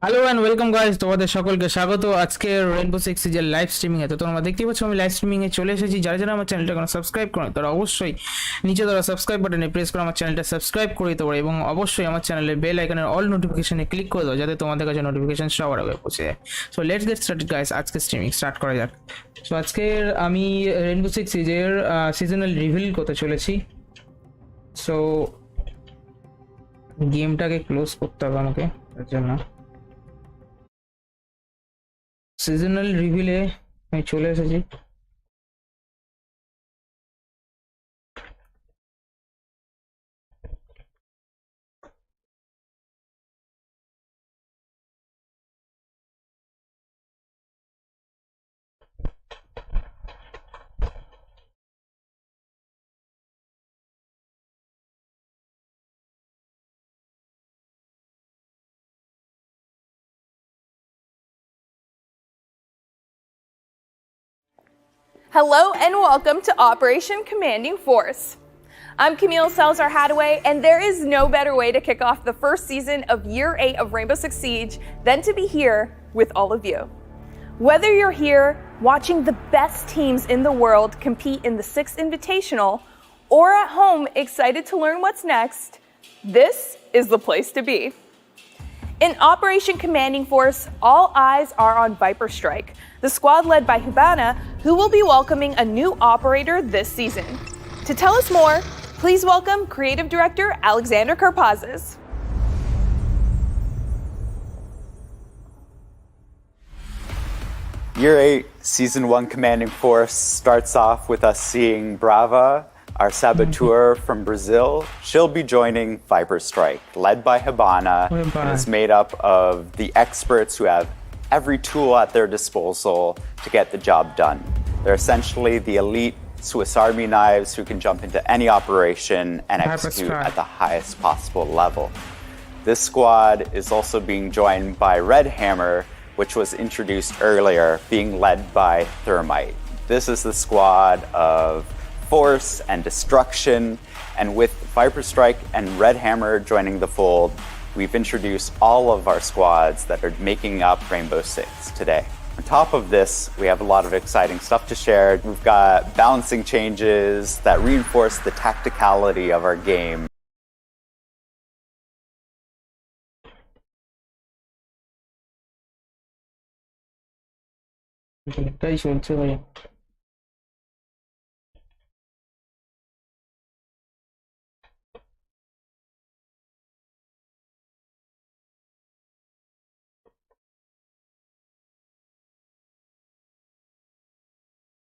Hello and welcome guys, তোমাদের সকলকে স্বাগত আজকে রেইনবো সিক্স সিজের লাইভ স্ট্রিমিং এ। তো তোমরা দেখতেই পাচ্ছ আমি লাইভ স্ট্রিমিং এ চলে এসেছি। যারা যারা আমার চ্যানেলটা কোনো সাবস্ক্রাইব করো তারা অবশ্যই নিচে দেওয়া সাবস্ক্রাইব বাটনে প্রেস করে আমার চ্যানেলটা সাবস্ক্রাইব করে দিতে পারো এবং অবশ্যই আমার চ্যানেলের বেল আইকনের অল নোটিফিকেশনে ক্লিক করে দাও যাতে তোমাদের কাছে নোটিফিকেশন সবার আগে পৌঁছে যায়। So let's get started guys, আজকে স্ট্রিমিং স্টার্ট করা যাক। সো আজকের আমি রেইনবো সিক্স সিজের সিজনাল রিভিল করতে চলেছি। সো গেমটাকে ক্লোজ করতে হবে আমাকে, তার জন্য সিজনাল রিভিলে আমি চলে এসেছি। Hello and welcome to Operation Commanding Force. I'm Camille Salazar-Hadaway, and there is no better way to kick off the first season of Year 8 of Rainbow Six Siege than to be here with all of you. Whether you're here watching the best teams in the world compete in the Sixth Invitational, or at home excited to learn what's next, this is the place to be. In Operation Commanding Force, all eyes are on Viper Strike, the squad led by Hubana, who will be welcoming a new operator this season. To tell us more, please welcome Creative Director Alexander Karpazis. Year 8, Season 1 Commanding Force starts off with us seeing Brava, our saboteur from Brazil. She'll be joining Viper Strike, led by Hibana, and is made up of the experts who have every tool at their disposal to get the job done. They're essentially the elite Swiss Army knives who can jump into any operation and execute at the highest possible level. This squad is also being joined by Red Hammer, which was introduced earlier, being led by Thermite. This is the squad of force and destruction, and with Viper Strike and Red Hammer joining the fold, we've introduced all of our squads that are making up Rainbow Six today. On top of this, we have a lot of exciting stuff to share. We've got balancing changes that reinforce the tacticality of our game.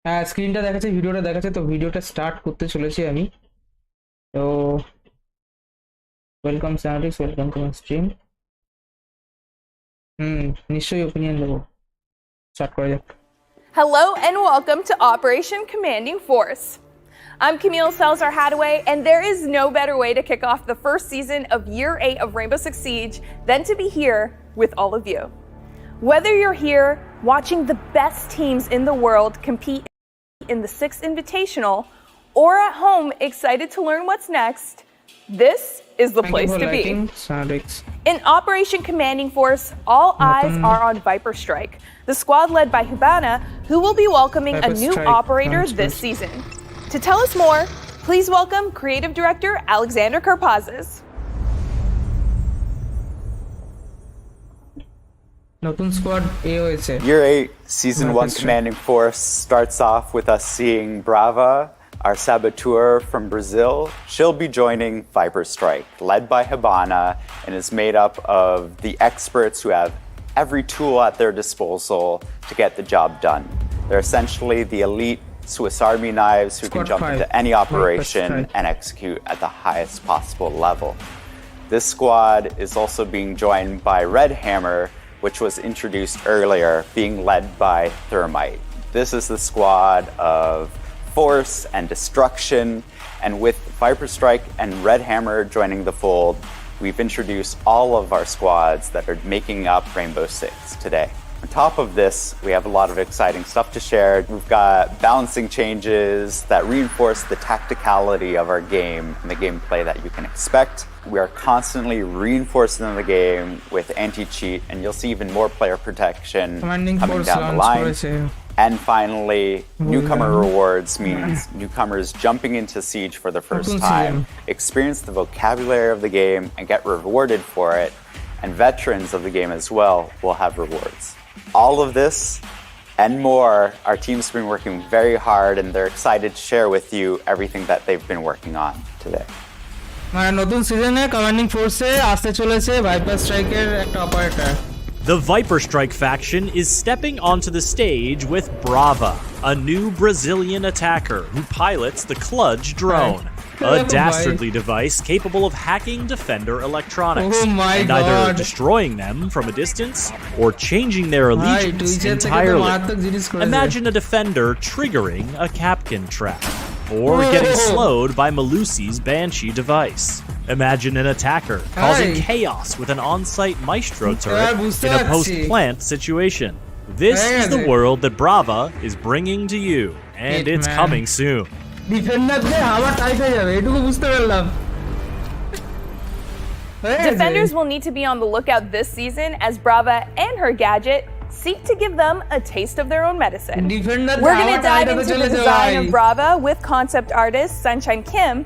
হ্যাঁ, স্ক্রিনটা দেখাচ্ছে, ভিডিওটা দেখাচ্ছে, তো ভিডিওটা start করতে চলেছি আমি। তো ওয়েলকাম স্যানাটিক্স, ওয়েলকাম টু মাই স্ট্রিম। নিশ্চয়ই ওপিনিয়ন দেবো, স্টার্ট করা যাক। Hello and welcome to Operation Commanding Force. I'm Camille Salazar-Hadaway, and there is no better way to kick off the first season of Year 8 of Rainbow Six Siege than to be here with all of you. Whether you're here watching the best teams in the world compete in the Sixth Invitational, or at home excited to learn what's next, this is the place to be. In Operation Commanding Force, all eyes are on Viper Strike, the squad led by Hubana, who will be welcoming a new operator this season. To tell us more, please welcome Creative Director Alexander Karpazis. Year 8, Season 1 Commanding Force starts off with us seeing Brava, our saboteur from Brazil. She'll be joining Viper Strike, led by Hibana, and is made up of the experts who have every tool at their disposal to get the job done. They're essentially the elite Swiss Army knives who can jump into any operation and execute at the highest possible level. This squad is also being joined by Red Hammer, which was introduced earlier, being led by Thermite. This is the squad of force and destruction, and with Viper Strike and Red Hammer joining the fold, we've introduced all of our squads that are making up Rainbow Six today. On top of this, we have a lot of exciting stuff to share. We've got balancing changes that reinforce the tacticality of our game and the gameplay that you can expect. We are constantly reinforcing the game with anti-cheat, and you'll see even more player protection coming down the line. And finally, newcomer rewards means newcomers jumping into Siege for the first time experience the vocabulary of the game and get rewarded for it. And veterans of the game as well will have rewards. All of this and more, our team's been working very hard, and they're excited to share with you everything that they've been working on today. নতুন সিজনে commanding ফোর্সে আসতে চলেছে viper স্ট্রাইকের একটা operator. The Viper Strike faction is stepping onto the stage with Brava, a new Brazilian attacker who pilots the Kludge drone, a dastardly device capable of hacking Defender electronics and either destroying them from a distance or changing their allegiance entirely. Imagine a Defender triggering a Kapkan trap, or getting slowed by Malusi's Banshee device. Imagine an attacker causing chaos with an on-site Maestro turret in a post-plant situation. This is the world that Brava is bringing to you, and it's coming soon. Defenders will need to be on the lookout this season as Brava and her gadget seek to give them a taste of their own medicine. We're going to dive into the design of Brava with concept artist Sunshine Kim,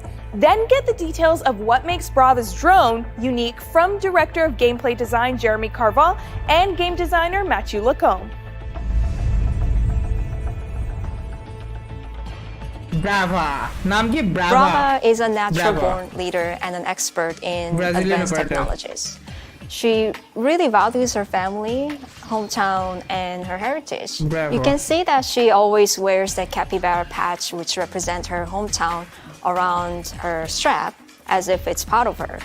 then get the details of what makes Brava's drone unique from director of gameplay design Jeremy Carval and game designer Matthew Lacombe. Brava is a natural-born leader and an expert in advanced technologies. She really values her family, hometown, and her heritage. You can see that she always wears the capybara patch, which represents her hometown, around her strap, as if it's part of her.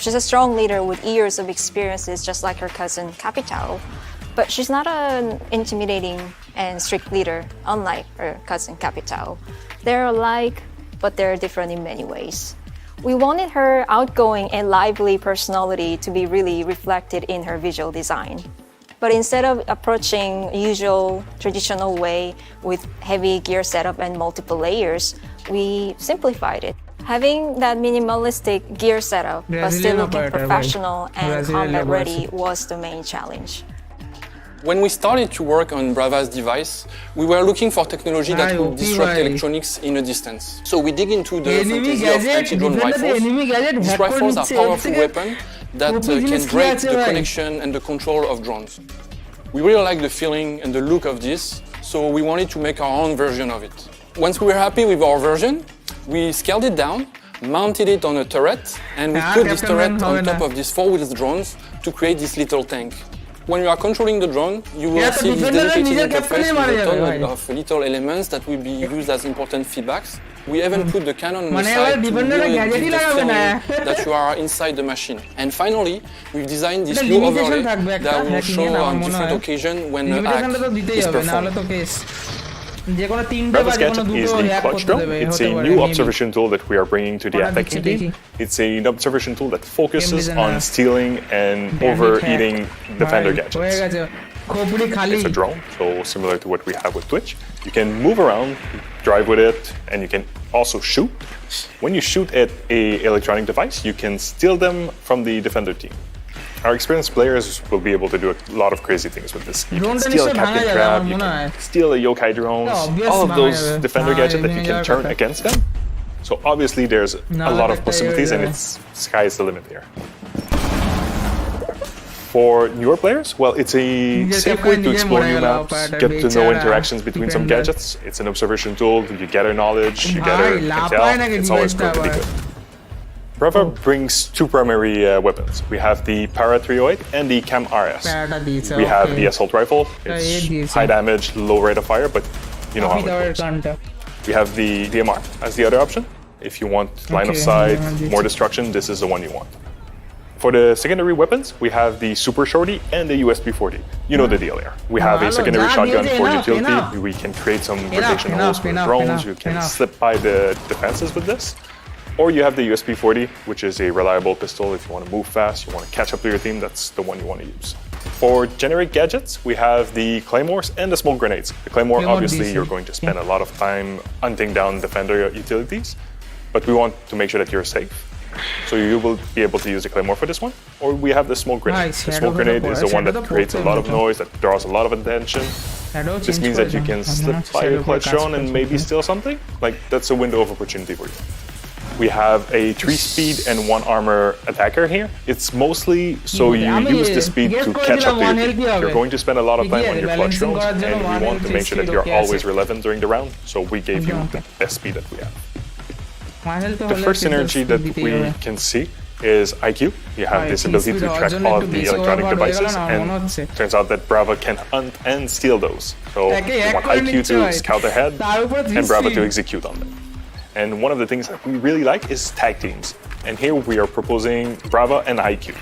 She's a strong leader with years of experiences, just like her cousin Capitao, but she's not an intimidating and strict leader, unlike her cousin Capitao. They're alike, but they're different in many ways. We wanted her outgoing and lively personality to be really reflected in her visual design. But instead of approaching usual traditional way with heavy gear setup and multiple layers, we simplified it. Having that minimalistic gear setup, but still looking professional and combat ready was the main challenge. When we started to work on Brava's device, we were looking for technology that would disrupt electronics in a distance. So we dig into the fantasy of anti-drone rifles. These rifles are powerful weapons that can break the connection and the control of drones. We really like the feeling and the look of this, so we wanted to make our own version of it. Once we were happy with our version, we scaled it down, mounted it on a turret, and we put this turret on top of these four-wheel drones to create this little tank. When you are controlling the drone, you will see this dedicated interface with a ton of little elements that will be used as important feedbacks. We even put the cannon on the side to really give the feeling that you are inside the machine. And finally, we've designed this new overlay that will show on different occasions when the act is performed. Brava's gadget is the Clutch Drone. It's a new observation tool that we are bringing to the attacking team. It's an observation tool that focuses on stealing and overeating Defender gadgets. It's a drone, so similar to what we have with Twitch. You can move around, drive with it, and you can also shoot. When you shoot at an electronic device, you can steal them from the Defender team. Our experienced players will be able to do a lot of crazy things with this. You can steal a Captain Crab, you can steal a Yokai drones, all of those Defender gadgets that you can turn against them. So obviously there's a lot of possibilities, and it's sky's the limit here. For newer players, well, it's a safe way to explore new maps, get to know interactions between some gadgets. It's an observation tool, you gather knowledge, you gather intel, it's always going to be good. Brava brings two primary weapons. We have the Para 308 and the Cam RS. We have the assault rifle. It's high damage, low rate of fire, but you know how it works. We have the DMR as the other option. If you want line of sight, more destruction, this is the one you want. For the secondary weapons, we have the Super Shorty and the USB-40. You know the deal here. We have a secondary shotgun for utility. We can create some rotationals for drones. You can slip by the defenses with this. Or you have the USB-40, which is a reliable pistol if you want to move fast, you want to catch up to your team, that's the one you want to use. For generic gadgets, we have the claymores and the smoke grenades. The claymore, obviously, you're going to spend a lot of time hunting down defender utilities, but we want to make sure that you're safe. So you will be able to use the claymore for this one. Or we have the smoke grenade. The smoke grenade is the one that creates a lot of noise, that draws a lot of attention. This means that you can slip by your clutch drone and maybe steal something. Like, that's a window of opportunity for you. We have a 3-speed and 1-armor attacker here. It's mostly so you use the speed to catch up to your team. You're going to spend a lot of time on your clutch drones, and we want to make sure that you're always relevant during the round, so we gave you the best speed that we have. The first synergy that we can see is IQ. You have this ability to track all of the electronic devices, and it turns out that Brava can hunt and steal those. So we want IQ to scout ahead and Brava to execute on them. And one of the things that we really like is tag teams. And here we are proposing Brava and IQ.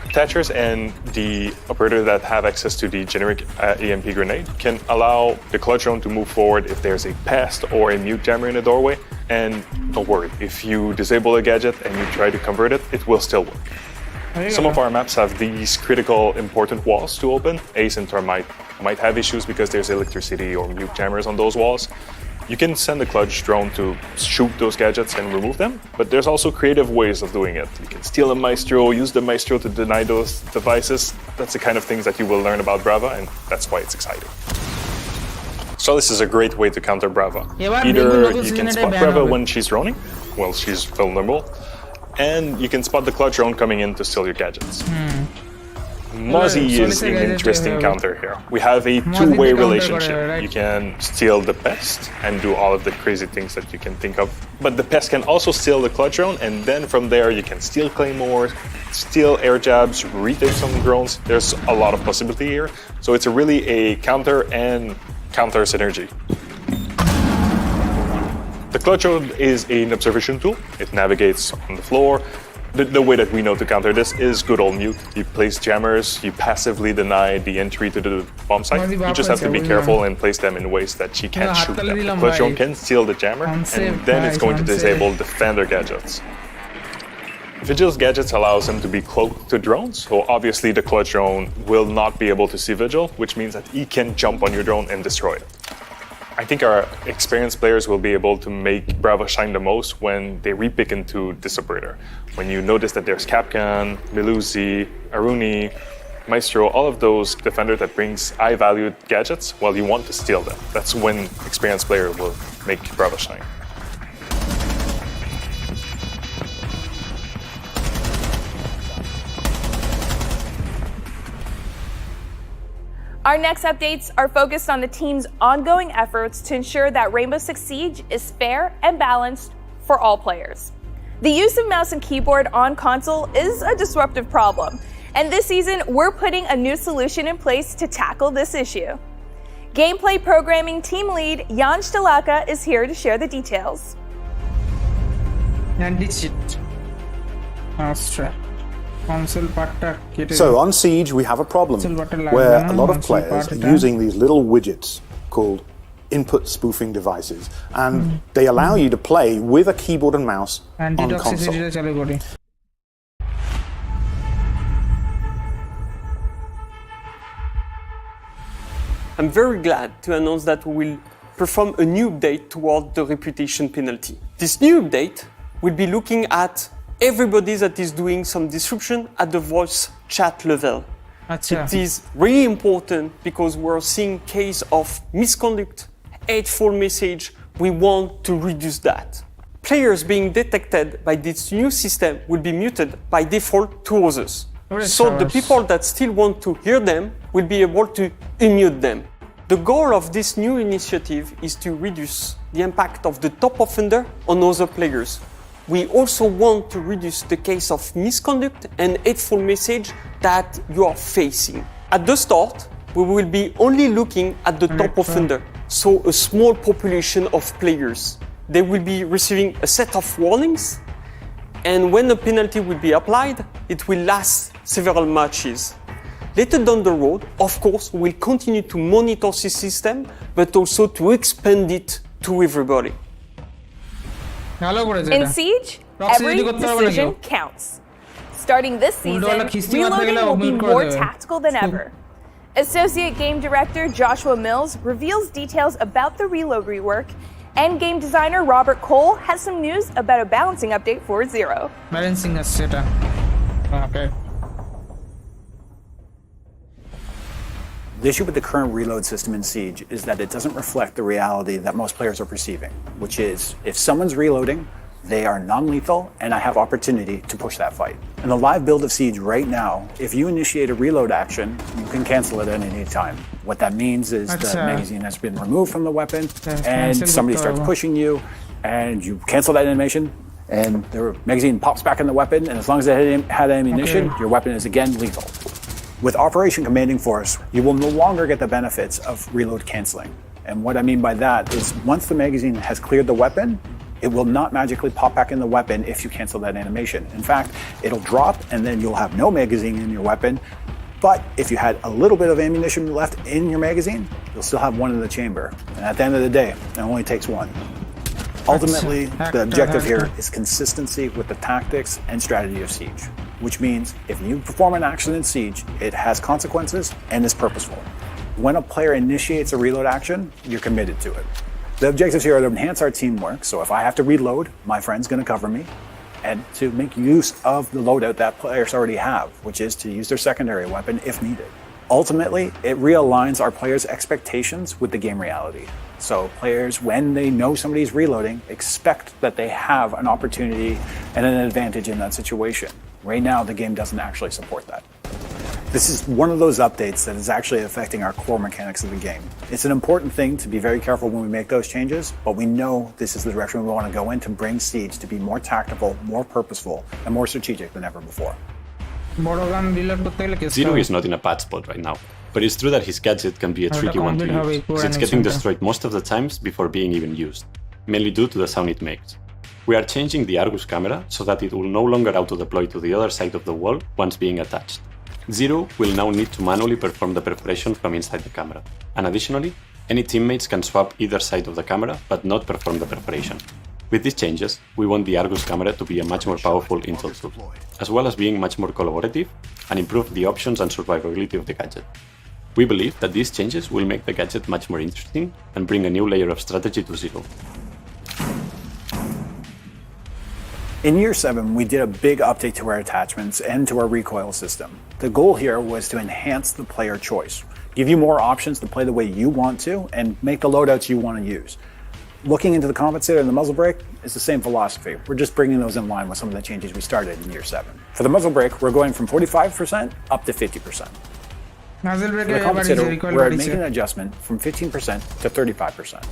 Attachers and the operator that have access to the generic EMP grenade can allow the clutch drone to move forward if there's a pest or a mute jammer in the doorway. And don't worry, if you disable a gadget and you try to convert it, it will still work. Some of our maps have these critical important walls to open. Ace and Termite might have issues because there's electricity or mute jammers on those walls. You can send the clutch drone to shoot those gadgets and remove them, but there's also creative ways of doing it. You can steal a Maestro, use the Maestro to deny those devices. That's the kind of things that you will learn about Brava, and that's why it's exciting. So this is a great way to counter Brava. Either you can spot Brava when she's droning, well, she's vulnerable, and you can spot the clutch drone coming in to steal your gadgets. Mozzie is an interesting counter here. We have a two-way relationship. You can steal the pest and do all of the crazy things that you can think of. But the pest can also steal the clutch drone, and then from there you can steal claymores, steal air jabs, retake some drones. There's a lot of possibility here. So it's really a counter and counter synergy. The clutch drone is an observation tool. It navigates on the floor. The way that we know to counter this is good old mute. You place jammers, you passively deny the entry to the bomb site. You just have to be careful and place them in ways that she can't shoot them. The clutch drone can steal the jammer, and then it's going to disable defender gadgets. Vigil's gadgets allows them to be cloaked to drones, so obviously the clutch drone will not be able to see Vigil, which means that he can jump on your drone and destroy it. I think our experienced players will be able to make Brava shine the most when they repick into this operator. When you notice that there's Capcan, Melusi, Aruni, Maestro, all of those defenders that brings high-valued gadgets, well, you want to steal them. That's when experienced player will make Brava shine. Our next updates are focused on the team's ongoing efforts to ensure that Rainbow Six Siege is fair and balanced for all players. The use of mouse and keyboard on console is a disruptive problem, and this season we're putting a new solution in place to tackle this issue. Gameplay programming team lead Jan Stalaka is here to share the details. So on Siege we have a problem where a lot of players are using these little widgets called input spoofing devices, and they allow you to play with a keyboard and mouse on console. I'm very glad to announce that we will perform a new update toward the reputation penalty. This new update will be looking at everybody that is doing some disruption at the voice chat level. It is really important because we're seeing case of misconduct, hateful message. We want to reduce that. Players being detected by this new system will be muted by default to others. So the people that still want to hear them will be able to unmute them. The goal of this new initiative is to reduce the impact of the top offender on other players. We also want to reduce the case of misconduct and hateful message that you are facing. At the start, we will be only looking at the top offender, so a small population of players. They will be receiving a set of warnings, and when a penalty will be applied, it will last several matches. Later down the road, of course, we will continue to monitor this system, but also to expand it to everybody. In Siege, every decision counts. Starting this season, reloading will be more tactical than ever. Associate Game Director Joshua Mills reveals details about the reload rework, and game designer Robert Cole has some news about a balancing update for Zero. Balancing update. Okay. The issue with the current reload system in Siege is that it doesn't reflect the reality that most players are perceiving, which is if someone's reloading, they are non-lethal, and I have opportunity to push that fight. In the live build of Siege right now, if you initiate a reload action, you can cancel it at any time. What that means is the magazine has been removed from the weapon, and somebody starts pushing you, and you cancel that animation, and the magazine pops back in the weapon, and as long as it had ammunition, your weapon is again lethal. With Operation Commanding Force, you will no longer get the benefits of reload canceling. And what I mean by that is once the magazine has cleared the weapon, it will not magically pop back in the weapon if you cancel that animation. In fact, it'll drop and then you'll have no magazine in your weapon. But if you had a little bit of ammunition left in your magazine, you'll still have one in the chamber. And at the end of the day, it only takes one. Ultimately, the objective here is consistency with the tactics and strategy of Siege, which means if you perform an action in Siege, it has consequences and is purposeful. When a player initiates a reload action, you're committed to it. The objectives here are to enhance our teamwork, so if I have to reload, my friend's going to cover me, and to make use of the loadout that players already have, which is to use their secondary weapon if needed. Ultimately, it realigns our players' expectations with the game reality. So players, when they know somebody's reloading, expect that they have an opportunity and an advantage in that situation. Right now, the game doesn't actually support that. This is one of those updates that is actually affecting our core mechanics of the game. It's an important thing to be very careful when we make those changes, but we know this is the direction we want to go in to bring Siege to be more tactical, more purposeful, and more strategic than ever before. Zero is not in a bad spot right now, but it's true that his gadget can be a tricky one to use, because it's getting destroyed most of the times before being even used, mainly due to the sound it makes. We are changing the Argus camera so that it will no longer auto-deploy to the other side of the wall once being attached. Zero will now need to manually perform the perforation from inside the camera, and additionally, any teammates can swap either side of the camera but not perform the perforation. With these changes, we want the Argus camera to be a much more powerful intel tool, as well as being much more collaborative and improve the options and survivability of the gadget. We believe that these changes will make the gadget much more interesting and bring a new layer of strategy to Zero. In Year 7, we did a big update to our attachments and to our recoil system. The goal here was to enhance the player choice, give you more options to play the way you want to, and make the loadouts you want to use. Looking into the compensator and the muzzle brake is the same philosophy. We're just bringing those in line with some of the changes we started in Year 7. For the muzzle brake, we're going from 45% up to 50%. For the compensator, we're making an adjustment from 15% to 35%.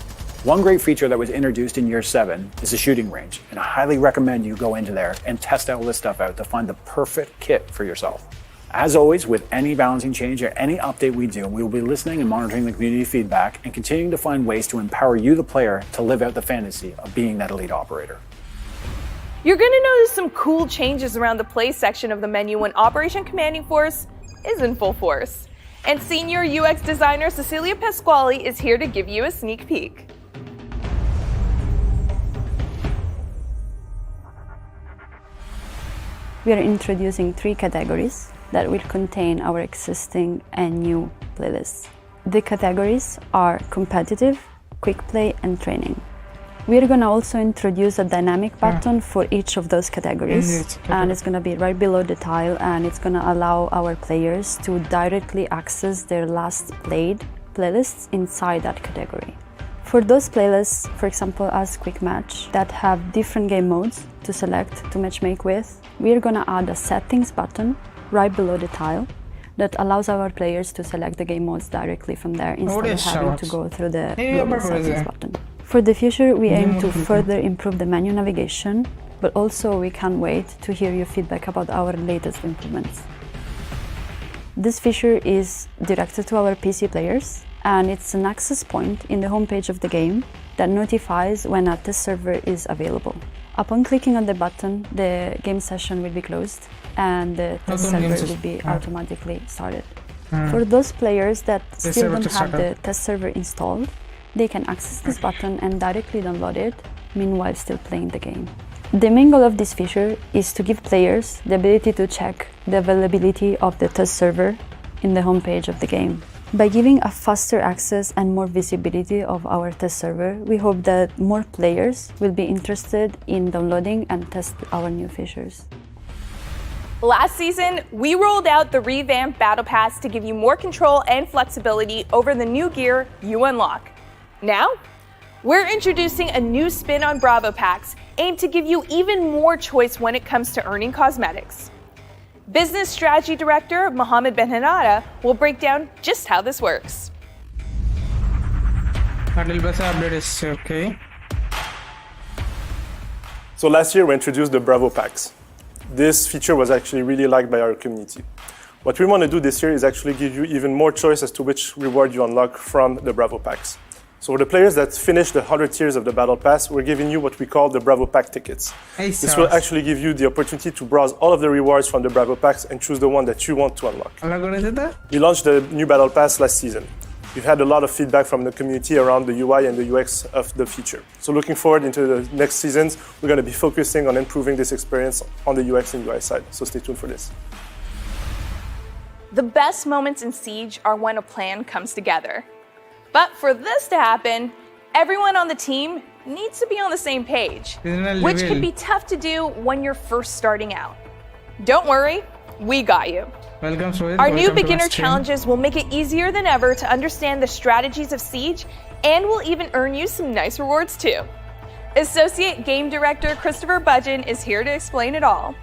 One great feature that was introduced in Year 7 is the shooting range, and I highly recommend you go into there and test all this stuff out to find the perfect kit for yourself. As always, with any balancing change or any update we do, we will be listening and monitoring the community feedback and continuing to find ways to empower you, the player, to live out the fantasy of being that elite operator. You're going to notice some cool changes around the play section of the menu when Operation Commanding Force is in full force. And senior UX designer Cecilia Pasquale is here to give you a sneak peek. We are introducing 3 categories that will contain our existing and new playlists. The categories are competitive, quick play, and training. We are going to also introduce a dynamic button for each of those categories, and it's going to be right below the tile, and it's going to allow our players to directly access their last played playlists inside that category. For those playlists, for example as Quick Match, that have different game modes to select to matchmake with, we are going to add a settings button right below the tile that allows our players to select the game modes directly from there instead of having to go through the global settings button. For the future, we aim to further improve the menu navigation, but also we can't wait to hear your feedback about our latest improvements. This feature is directed to our PC players, and it's an access point in the homepage of the game that notifies when a test server is available. Upon clicking on the button, the game session will be closed and the test server will be automatically started. For those players that still don't have the test server installed, they can access this button and directly download it, meanwhile still playing the game. The main goal of this feature is to give players the ability to check the availability of the test server in the homepage of the game. By giving a faster access and more visibility of our test server, we hope that more players will be interested in downloading and test our new features. Last season, we rolled out the revamped Battle Pass to give you more control and flexibility over the new gear you unlock. Now, we're introducing a new spin on Bravo Packs aimed to give you even more choice when it comes to earning cosmetics. Business Strategy Director Mohammed Ben Hanada will break down just how this works. Okay. So last year we introduced the Bravo Packs. This feature was actually really liked by our community. What we want to do this year is actually give you even more choice as to which reward you unlock from the Bravo Packs. So for the players that finish the 100 tiers of the Battle Pass, we're giving you what we call the Bravo Pack tickets. This will actually give you the opportunity to browse all of the rewards from the Bravo Packs and choose the one that you want to unlock. We launched the new Battle Pass last season. We've had a lot of feedback from the community around the UI and the UX of the feature. So looking forward into the next seasons, we're going to be focusing on improving this experience on the UX and UI side. So stay tuned for this. The best moments in Siege are when a plan comes together. But for this to happen, everyone on the team needs to be on the same page, which can be tough to do when you're first starting out. Don't worry, we got you. Our new beginner challenges will make it easier than ever to understand the strategies of Siege, and will even earn you some nice rewards too. Associate Game Director Christopher Budgeon is here to explain it all.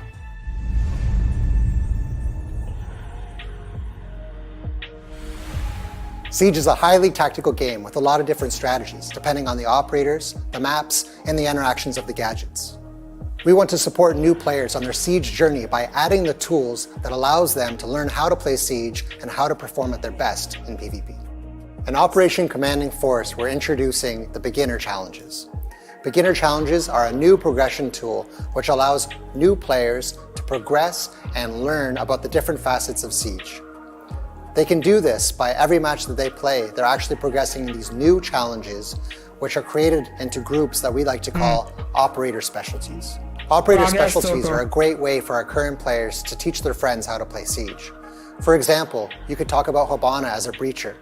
Siege is a highly tactical game with a lot of different strategies, depending on the operators, the maps, and the interactions of the gadgets. We want to support new players on their Siege journey by adding the tools that allows them to learn how to play Siege and how to perform at their best in PvP. In Operation Commanding Force, we're introducing the Beginner Challenges. Beginner Challenges are a new progression tool which allows new players to progress and learn about the different facets of Siege. They can do this by every match that they play. They're actually progressing in these new challenges, which are created into groups that we like to call operator specialties. Operator specialties are a great way for our current players to teach their friends how to play Siege. For example, you could talk about Hibana as a breacher,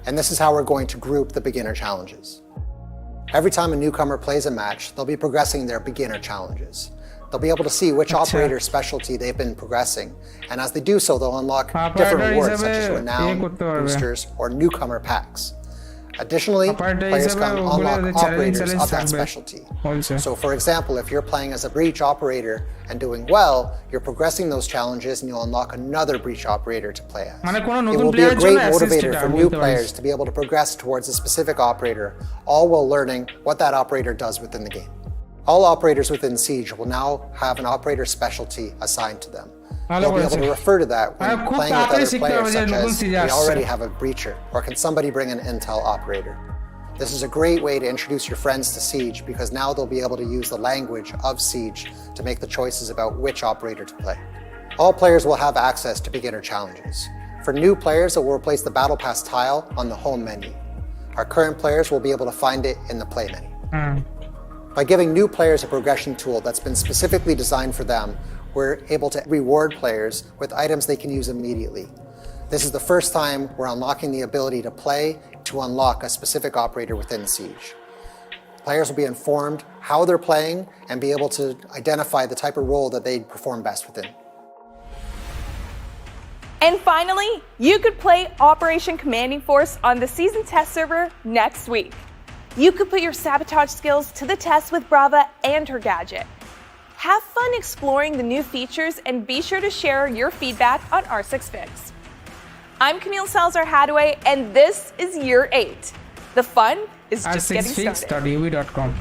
and this is how we're going to group the beginner challenges. Every time a newcomer plays a match, they'll be progressing their beginner challenges. They'll be able to see which operator specialty they've been progressing, and as they do so, they'll unlock different rewards such as renown, boosters, or newcomer packs. Additionally, players can unlock operators of that specialty. So for example, if you're playing as a breach operator and doing well, you're progressing those challenges and you'll unlock another breach operator to play as. It will be a great motivator for new players to be able to progress towards a specific operator, all while learning what that operator does within the game. All operators within Siege will now have an operator specialty assigned to them. You'll be able to refer to that when playing with other players, such as we already have a breacher, or can somebody bring an intel operator. This is a great way to introduce your friends to Siege because now they'll be able to use the language of Siege to make the choices about which operator to play. All players will have access to beginner challenges. For new players, it will replace the Battle Pass tile on the home menu. Our current players will be able to find it in the play menu. By giving new players a progression tool that's been specifically designed for them, we're able to reward players with items they can use immediately. This is the first time we're unlocking the ability to play to unlock a specific operator within Siege. Players will be informed how they're playing and be able to identify the type of role that they perform best within. And finally, you could play Operation Commanding Force on the season test server next week. You could put your sabotage skills to the test with Brava and her gadget. Have fun exploring the new features and be sure to share your feedback on R6Fix. I'm Camille Salazar-Hadaway and this is Year 8. The fun is just getting started. R6Fix.uv.com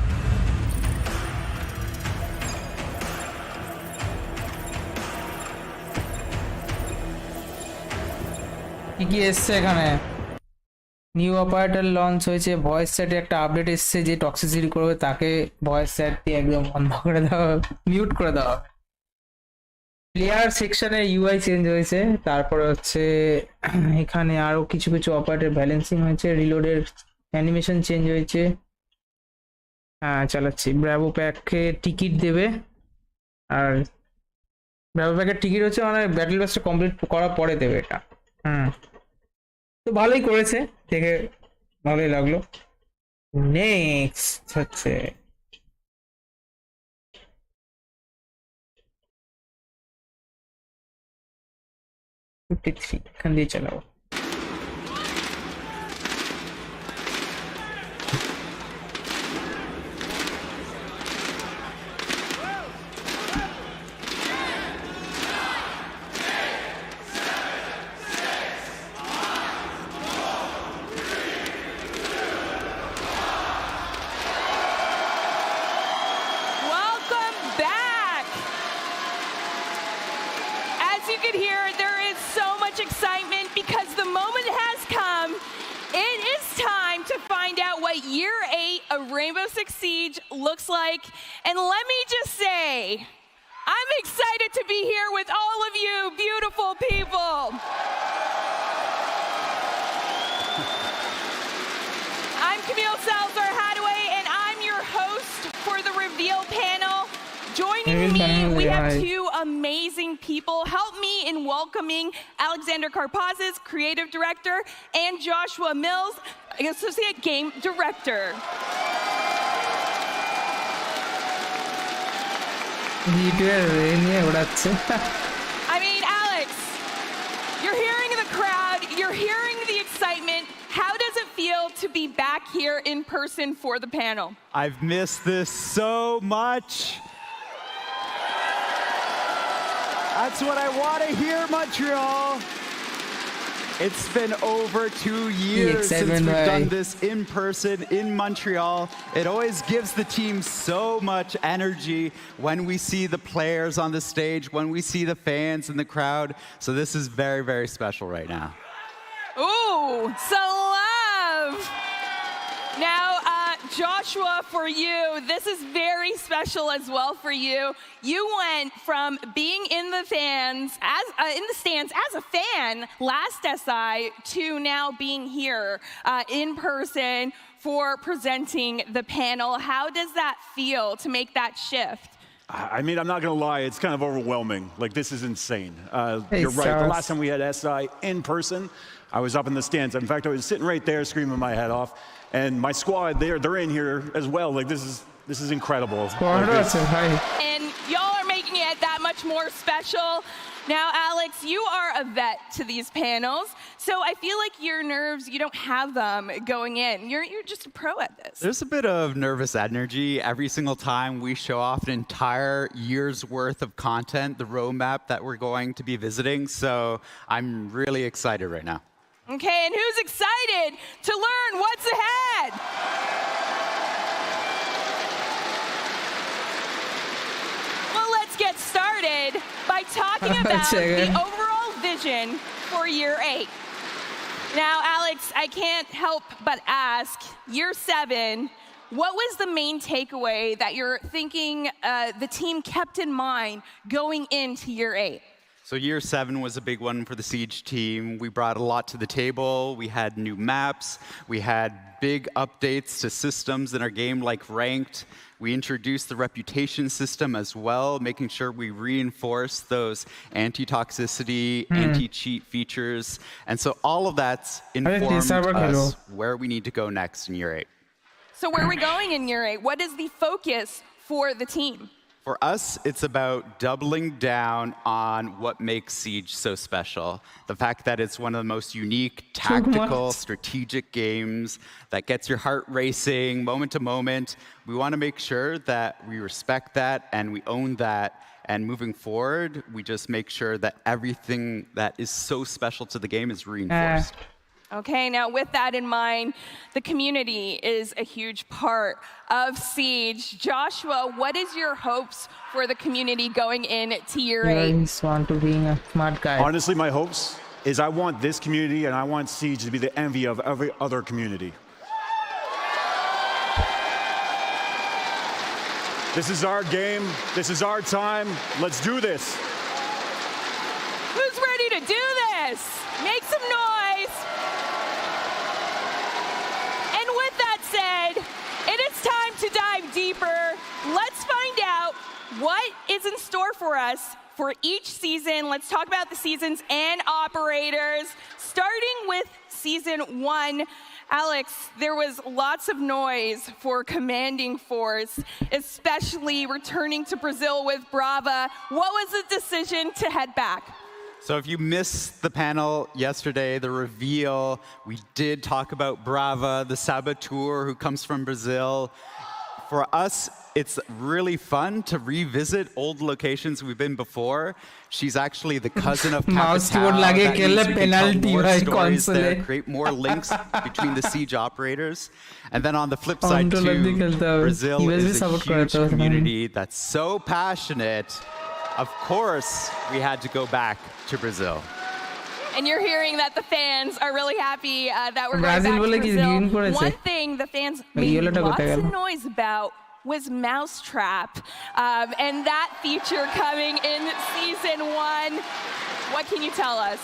কি এসছে এখানে new operator launch হয়েছে voice চ্যাটে একটা update এসেছে যে toxicity করবে তাকে voice chat দিয়ে একদম বন্ধ করে দেওয়া মিউট করে দেওয়া প্লেয়ার সেকশনের ইউআই চেঞ্জ হয়েছে তারপরে হচ্ছে এখানে আরো কিছু কিছু অপারেটর ব্যালেন্সিং হয়েছে রিলোডের অ্যানিমেশন চেঞ্জ হয়েছে হ্যাঁ চালাচ্ছি। ব্রাভো প্যাককে টিকিট দেবে, আর ব্রাভো প্যাকের টিকিট হচ্ছে মানে ব্যাটল পাসটা কমপ্লিট করার পরে দেবে এটা। তো ভালোই করেছে, দেখে ভালোই লাগলো। নেক্সট হচ্ছে এখান দিয়ে চালাবো। Welcome back! As you can hear, there is so much excitement because the moment has come. It is time to find out what Year 8 of Rainbow Six Siege looks like. And let me just say, I'm excited to be here with all of you beautiful people. I'm Camille Salazar-Hadaway, and I'm your host for the reveal panel. Joining me, we have two amazing people. Help me in welcoming Alexander Karpazis, Creative Director, and Joshua Mills, Associate Game Director. I mean, Alex, you're hearing the crowd, you're hearing the excitement. How does it feel to be back here in person for the panel? I've missed this so much. That's what I want to hear, Montreal. It's been over 2 years since we've done this in person in Montreal. It always gives the team so much energy when we see the players on the stage, when we see the fans in the crowd. So this is very, very special right now. Ooh, so love. Now, Joshua, for you, this is very special as well for you. You went from being in the stands as a fan last SI to now being here in person for presenting the panel. How does that feel to make that shift? I mean, I'm not going to lie, it's kind of overwhelming. Like, this is insane. You're right. The last time we had SI in person, I was up in the stands. In fact, I was sitting right there screaming my head off. And my squad, they're in here as well. Like, this is incredible. And y'all are making it that much more special. Now, Alex, you are a vet to these panels, so I feel like your nerves, you don't have them going in. You're just a pro at this. There's a bit of nervous energy every single time we show off an entire year's worth of content, the roadmap that we're going to be visiting. So I'm really excited right now. Okay, and who's excited to learn what's ahead? Well, let's get started by talking about the overall vision for Year 8. Now, Alex, I can't help but ask, Year 7, what was the main takeaway that you're thinking the team kept in mind going into Year 8? So Year 7 was a big one for the Siege team. We brought a lot to the table. We had new maps. We had big updates to systems in our game like Ranked. We introduced the reputation system as well, making sure we reinforce those anti-toxicity, anti-cheat features. And so all of that's informed us where we need to go next in Year 8. So where are we going in Year 8? What is the focus for the team? For us, it's about doubling down on what makes Siege so special. The fact that it's one of the most unique, tactical, strategic games that gets your heart racing moment to moment. We want to make sure that we respect that and we own that. And moving forward, we just make sure that everything that is so special to the game is reinforced. Okay, now with that in mind, the community is a huge part of Siege. Joshua, what is your hopes for the community going into Year 8? I just want to be a smart guy. Honestly, my hopes is I want this community and I want Siege to be the envy of every other community. This is our game. This is our time. Let's do this. Who's ready to do this? Make some noise. And with that said, it is time to dive deep what is in store for us for each season. Let's talk about the seasons and operators. Starting with season 1, Alex, there was lots of noise for Commanding Force, especially returning to Brazil with Brava. What was the decision to head back? So if you missed the panel yesterday, the reveal, we did talk about Brava, the saboteur who comes from Brazil. For us, it's really fun to revisit old locations we've been before. She's actually the cousin of Capitao. That means we can tell more stories there, create more links between the Siege operators. And then on the flip side too, Brazil is a huge community that's so passionate. Of course, we had to go back to Brazil. And you're hearing that the fans are really happy that we're going back to Brazil. One thing the fans made lots of noise about was Mousetrap, and that feature coming in season 1. What can you tell us?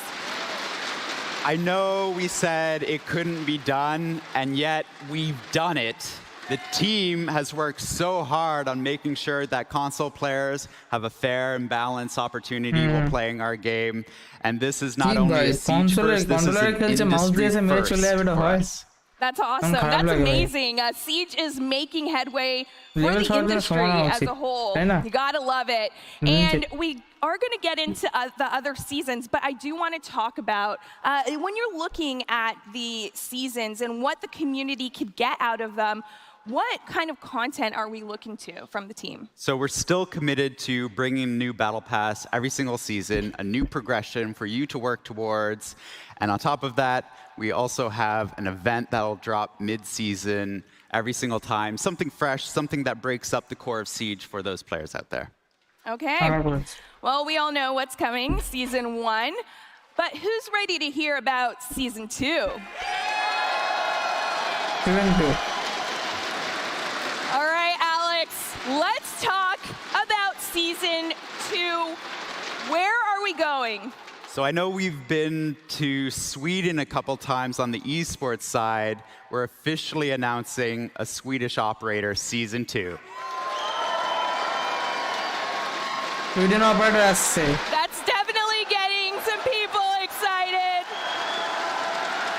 I know we said it couldn't be done, and yet we've done it. The team has worked so hard on making sure that console players have a fair and balanced opportunity while playing our game. And this is not only a Siege first, this is an industry first for us. That's awesome. That's amazing. Siege is making headway for the industry as a whole. You gotta love it. And we are going to get into the other seasons, but I do want to talk about when you're looking at the seasons and what the community could get out of them, what kind of content are we looking to from the team? So we're still committed to bringing a new Battle Pass every single season, a new progression for you to work towards. And on top of that, we also have an event that'll drop mid-season every single time. Something fresh, something that breaks up the core of Siege for those players out there. Okay. Well, we all know what's coming, season 1. But who's ready to hear about season 2? Season 2. All right, Alex, let's talk about season 2. Where are we going? So I know we've been to Sweden a couple times on the esports side. We're officially announcing a Swedish operator season 2. Sweden operator আসছে. That's definitely getting some people excited.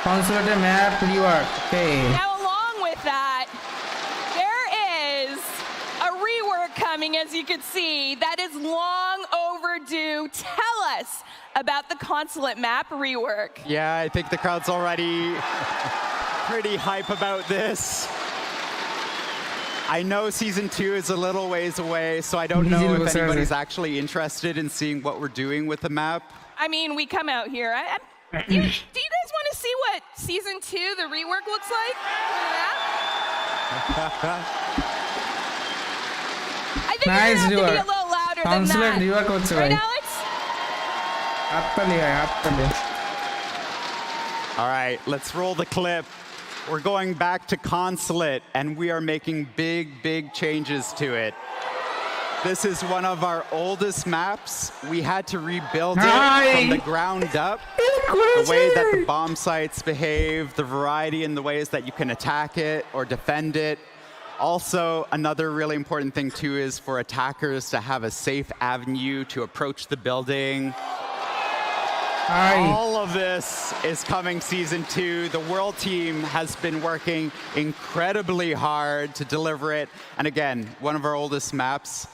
Consulate map rework. Okay. Now along with that, there is a rework coming, as you can see, that is long overdue. Tell us about the consulate map rework. Yeah, I think the crowd's already pretty hype about this. I know season 2 is a little ways away, so I don't know if anybody's actually interested in seeing what we're doing with the map. I mean, we come out here. Do you guys want to see what season 2, the rework, looks like? I think nice, you're going to have to be a little louder than that. Right, Alex? All right, let's roll the clip. We're going back to Consulate, and we are making big changes to it. This is one of our oldest maps. We had to rebuild it from the ground up. The way that the bomb sites behave, the variety in the ways that you can attack it or defend it. Also, another really important thing too is for attackers to have a safe avenue to approach the building. All of this is coming season 2. The World team has been working incredibly hard to deliver it. And again, one of our oldest maps.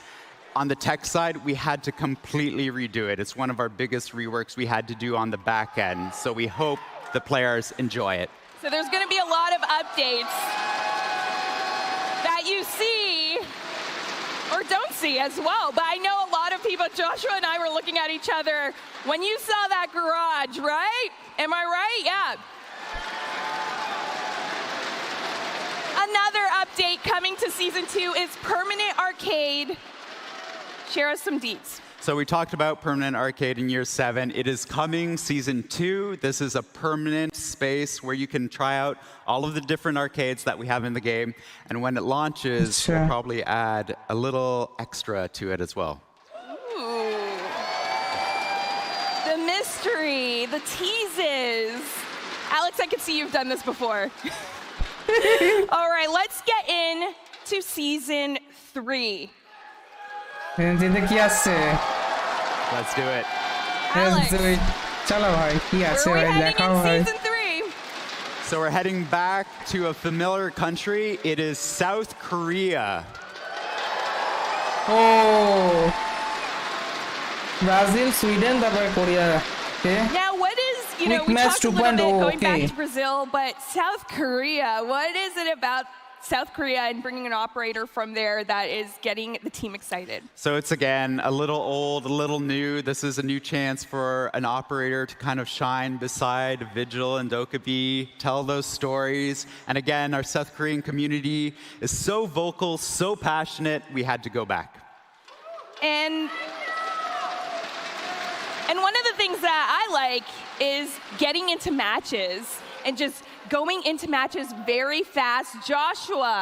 On the tech side, we had to completely redo it. It's one of our biggest reworks we had to do on the back end. So we hope the players enjoy it. So there's going to be a lot of updates that you see or don't see as well. But I know a lot of people, Joshua and I were looking at each other when you saw that garage, right? Am I right? Yeah. Another update coming to season 2 is Permanent Arcade. Share us some deets. So we talked about Permanent Arcade in year 7. It is coming season 2. This is a permanent space where you can try out all of the different arcades that we have in the game. And when it launches, we'll probably add a little extra to it as well. Ooh. The mystery, the teases. Alex, I can see you've done this before. All right, let's get in to season 3. Let's do it. Alex, चलो भाई की where আছে are we भाई heading देखाओ in भाई season 3? So we're heading back to a familiar country. It is South Korea. Oh, Brazil, Sweden, তারপরে Korea. Okay. Now, what is, we Match talked a little bit 2.0, going back okay. to Brazil, but South Korea, what is it about South Korea and bringing an operator from there that is getting the team excited? So it's again a little old, a little new. This is a new chance for an operator to kind of shine beside Vigil and Dokkaebi, tell those stories. And again, our South Korean community is so vocal, so passionate, we had to go back. And one of the things that I like is getting into matches and just going into matches very fast. Joshua,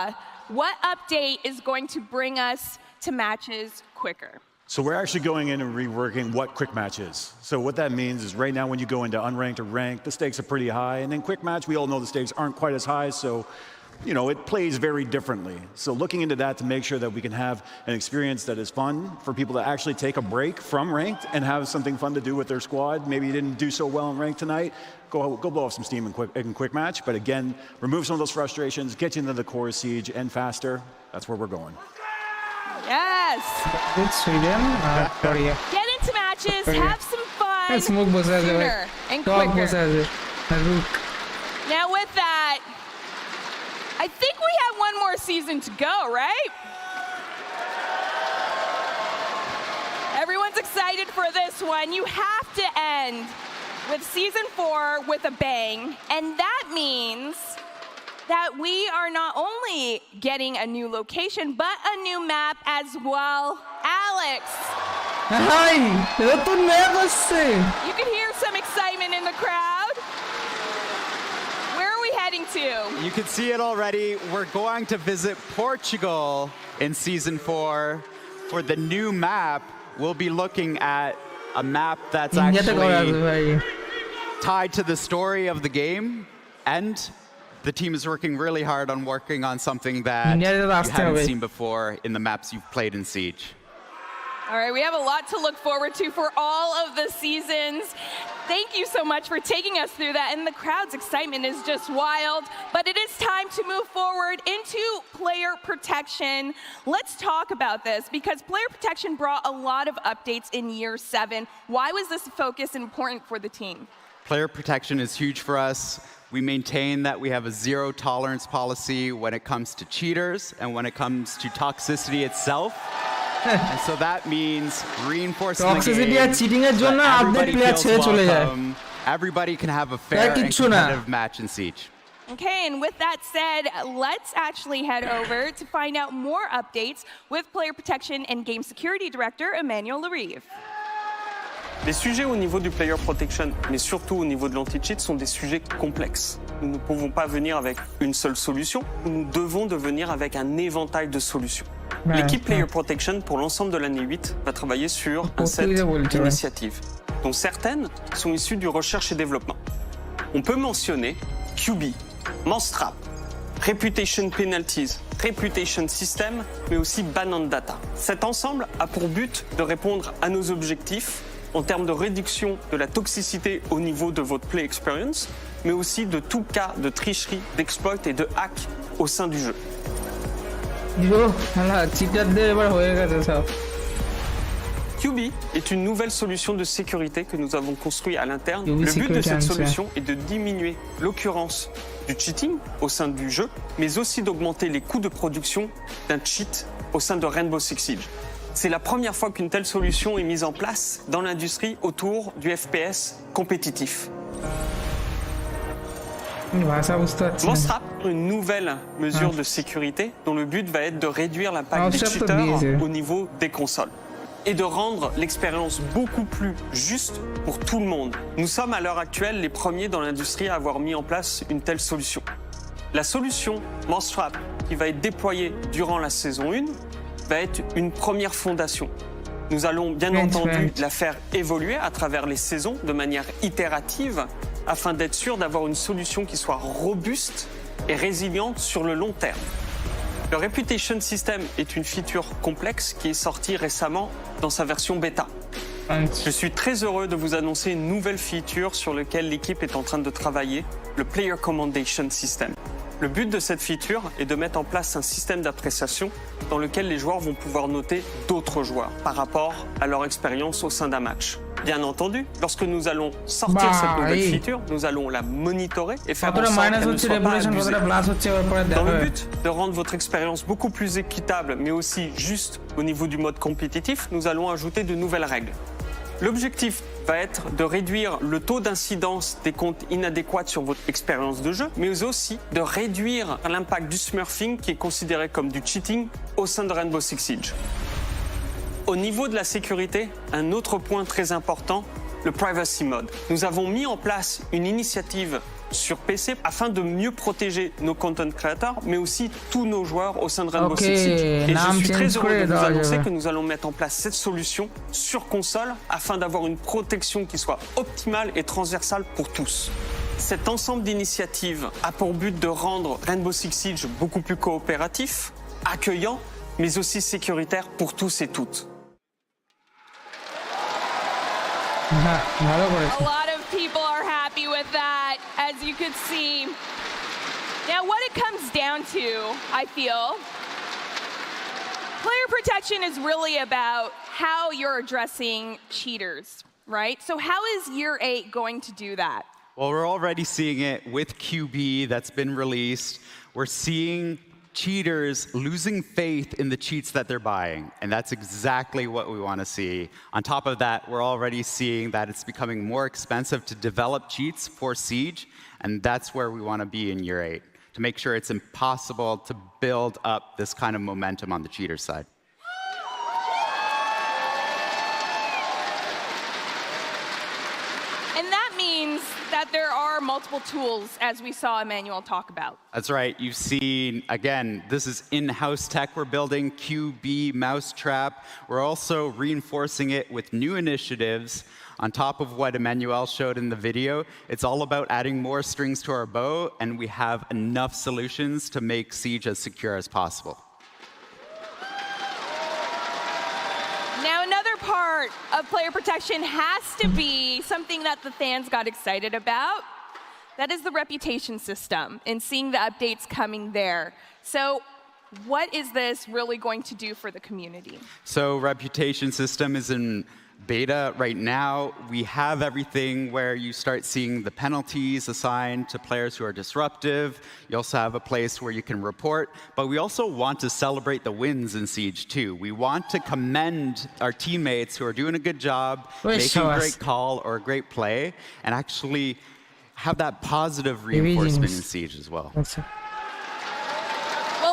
what update is going to bring us to matches quicker? So we're actually going in and reworking what quick match is. So what that means is right now when you go into unranked or ranked, the stakes are pretty high. And then quick match, we all know the stakes aren't quite as high. So it plays very differently. So looking into that to make sure that we can have an experience that is fun for people to actually take a break from ranked and have something fun to do with their squad. Maybe you didn't do so well in ranked tonight. Go blow off some steam in quick match. But again, remove some of those frustrations, get you into the core siege and faster. That's where we're going. Yes. It's Sweden, Korea. Get into matches, have some fun, Smoke sooner and quicker. Rook. Now with that, I think we have one more season to go, right? Everyone's excited for this one. You have to end with season 4 with a bang, and that means that we are not only getting a new location, but a new map as well. Alex. Hi, নতুন map আসছে. You can hear some excitement in the crowd. Where are we heading to? You can see it already. We're going to visit Portugal in season 4. For the new map, we'll be looking at a map that's actually tied to the story of the game, and the team is working really hard on working on something that you haven't seen before in the maps you've played in Siege. All right, we have a lot to look forward to for all of the seasons. Thank you so much for taking us through that, and the crowd's excitement is just wild. But it is time to move forward into player protection. Let's talk about this, because player protection brought a lot of updates in year 7. Why was this focus important for the team? Player protection is huge for us. We maintain that we have a zero tolerance policy when it comes to cheaters and when it comes to toxicity itself. And so that means reinforcing the game so everybody feels welcome. Everybody can have a fair and competitive match in Siege. Okay, and with that said, let's actually head over to find out more updates with Player Protection and Game Security Director Emmanuel Larive. Les sujets au niveau du player protection, mais surtout au niveau de l'anti-cheat, sont des sujets complexes. Nous ne pouvons pas venir avec une seule solution, nous devons devenir avec un éventail de solutions. L'équipe Player Protection, pour l'ensemble de l'année 8, va travailler sur un set d'initiatives, dont certaines sont issues du recherche et développement. On peut mentionner QB, Monstrap, Reputation Penalties, Reputation System, mais aussi Ban on Data. Cet ensemble a pour but de répondre à nos objectifs en termes de réduction de la toxicité au niveau de votre play experience, mais aussi de tout cas de tricherie, d'exploit et de hack au sein du jeu. QB est une nouvelle solution de sécurité que nous avons construite à l'interne. Le but de cette solution est de diminuer l'occurrence du cheating au sein du jeu, mais aussi d'augmenter les coûts de production d'un cheat au sein de Rainbow Six Siege. C'est la première fois qu'une telle solution est mise en place dans l'industrie autour du FPS compétitif. Monstrap, une nouvelle mesure de sécurité dont le but va être de réduire l'impact des cheaters au niveau des consoles et de rendre l'expérience beaucoup plus juste pour tout le monde. Nous sommes à l'heure actuelle les premiers dans l'industrie à avoir mis en place une telle solution. La solution Monstrap, qui va être déployée durant la saison 1, va être une première fondation. Nous allons bien entendu la faire évoluer à travers les saisons de manière itérative afin d'être sûr d'avoir une solution qui soit robuste et résiliente sur le long terme. Le Reputation System est une feature complexe qui est sortie récemment dans sa version bêta. Je suis très heureux de vous annoncer une nouvelle feature sur laquelle l'équipe est en train de travailler, le Player Commendation System. Le but de cette feature est de mettre en place un système d'appréciation dans lequel les joueurs vont pouvoir noter d'autres joueurs par rapport à leur expérience au sein d'un match. Bien entendu, lorsque nous allons sortir cette nouvelle feature, nous allons la monitorer et faire en sorte qu'elle ne soit pas abusée. Dans le but de rendre votre expérience beaucoup plus équitable, mais aussi juste au niveau du mode compétitif, nous allons ajouter de nouvelles règles. L'objectif va être de réduire le taux d'incidence des comptes inadéquats sur votre expérience de jeu, mais aussi de réduire l'impact du smurfing qui est considéré comme du cheating au sein de Rainbow Six Siege. Au niveau de la sécurité, un autre point très important, le Privacy Mode. Nous avons mis en place une initiative sur PC afin de mieux protéger nos content creators, mais aussi tous nos joueurs au sein de Rainbow Six Siege. Et je suis très heureux de vous annoncer que nous allons mettre en place cette solution sur console afin d'avoir une protection qui soit optimale et transversale pour tous. Cet ensemble d'initiatives a pour but de rendre Rainbow Six Siege beaucoup plus coopératif, accueillant, mais aussi sécuritaire pour tous et toutes. A lot of people are happy with that, as you could see. Now, what it comes down to, I feel, player protection is really about how you're addressing cheaters, right? So how is Year 8 going to do that? Well, we're already seeing it with QB that's been released. We're seeing cheaters losing faith in the cheats that they're buying, and that's exactly what we want to see. On top of that, we're already seeing that it's becoming more expensive to develop cheats for Siege, and that's where we want to be in Year 8, to make sure it's impossible to build up this kind of momentum on the cheater side. And that means that there are multiple tools, as we saw Emmanuel talk about. That's right. You've seen, again, this is in-house tech we're building, QB Mousetrap. We're also reinforcing it with new initiatives. On top of what Emmanuel showed in the video, it's all about adding more strings to our bow, and we have enough solutions to make Siege as secure as possible. Now, another part of player protection has to be something that the fans got excited about. That is the reputation system and seeing the updates coming there. So what is this really going to do for the community? So reputation system is in beta right now. We have everything where you start seeing the penalties assigned to players who are disruptive. You also have a place where you can report, but we also want to celebrate the wins in Siege too. We want to commend our teammates who are doing a good job, making a great call or a great play, and actually have that positive reinforcement in Siege as well. Well,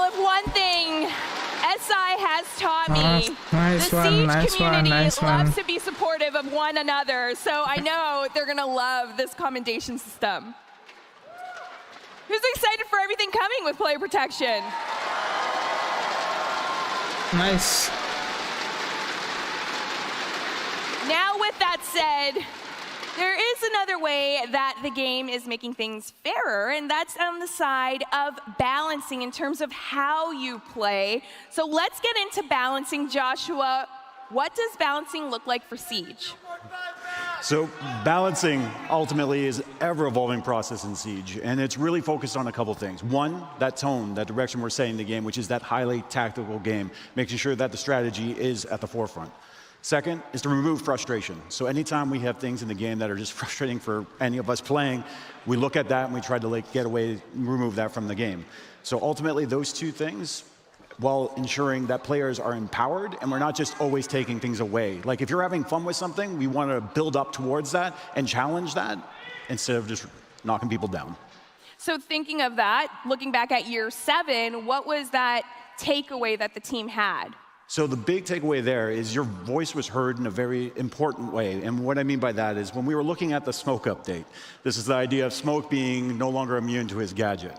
if one thing SI has taught me, the Siege community loves to be supportive of one another, so I know they're going to love this commendation system. Who's excited for everything coming with player protection? Nice. Now, with that said, there is another way that the game is making things fairer, and that's on the side of balancing in terms of how you play. So let's get into balancing. Joshua, what does balancing look like for Siege? So balancing ultimately is an ever-evolving process in Siege, and it's really focused on a couple things. One, that tone, that direction we're setting the game, which is that highly tactical game, making sure that the strategy is at the forefront. Second is to remove frustration. So anytime we have things in the game that are just frustrating for any of us playing, we look at that and we try to get away, remove that from the game. So ultimately those two things, while ensuring that players are empowered and we're not just always taking things away. Like if you're having fun with something, we want to build up towards that and challenge that instead of just knocking people down. So thinking of that, looking back at Year 7, what was that takeaway that the team had? So the big takeaway there is your voice was heard in a very important way. And what I mean by that is when we were looking at the Smoke update, this is the idea of Smoke being no longer immune to his gadget.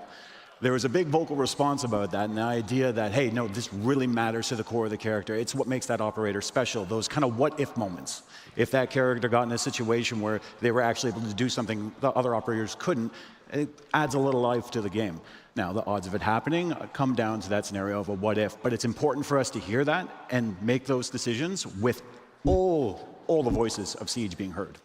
There was a big vocal response about that and the idea that, hey, no, this really matters to the core of the character. It's what makes that operator special, those kind of what-if moments. If that character got in a situation where they were actually able to do something the other operators couldn't, It adds a little life to the game. Now, the odds of it happening come down to that scenario of a what if, but it's important for us to hear that and make those decisions with all the voices of Siege being heard.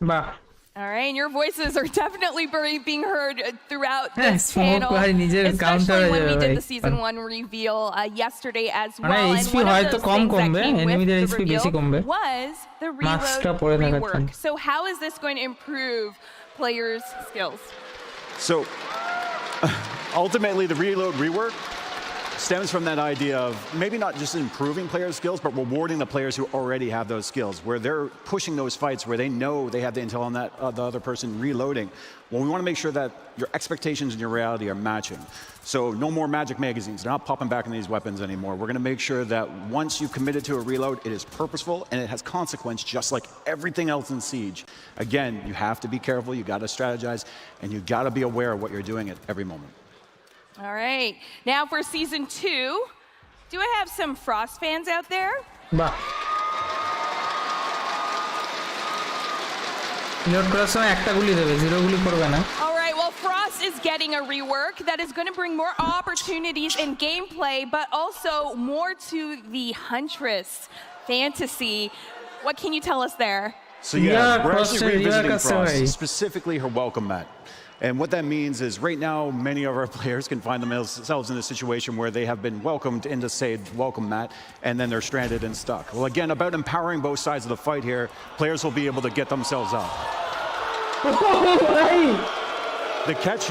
All right, and your voices are definitely being heard throughout this channel, especially when we did the Season 1 reveal yesterday as well. And one of those things that came with the reveal was the reload rework. So how is this going to improve players' skills? So ultimately, the reload rework stems from that idea of maybe not just improving players' skills, but rewarding the players who already have those skills, where they're pushing those fights where they know they have the intel on that the other person reloading. Well, we want to make sure that your expectations and your reality are matching. So no more magic magazines. They're not popping back in these weapons anymore. We're going to make sure that once you've committed to a reload, it is purposeful and it has consequence, just like everything else in Siege. Again, you have to be careful, you got to strategize, and you got to be aware of what you're doing at every moment. All right, now for Season 2, do I have some Frost fans out there? All right, well, Frost is getting a rework that is going to bring more opportunities in gameplay, but also more to the Huntress fantasy. What can you tell us there? So yeah, we're actually revisiting Frost, specifically her welcome mat. And what that means is right now, many of our players can find themselves in a situation where they have been welcomed into, say, welcome mat, and then they're stranded and stuck. Well, again, about empowering both sides of the fight here, players will be able to get themselves up. The catch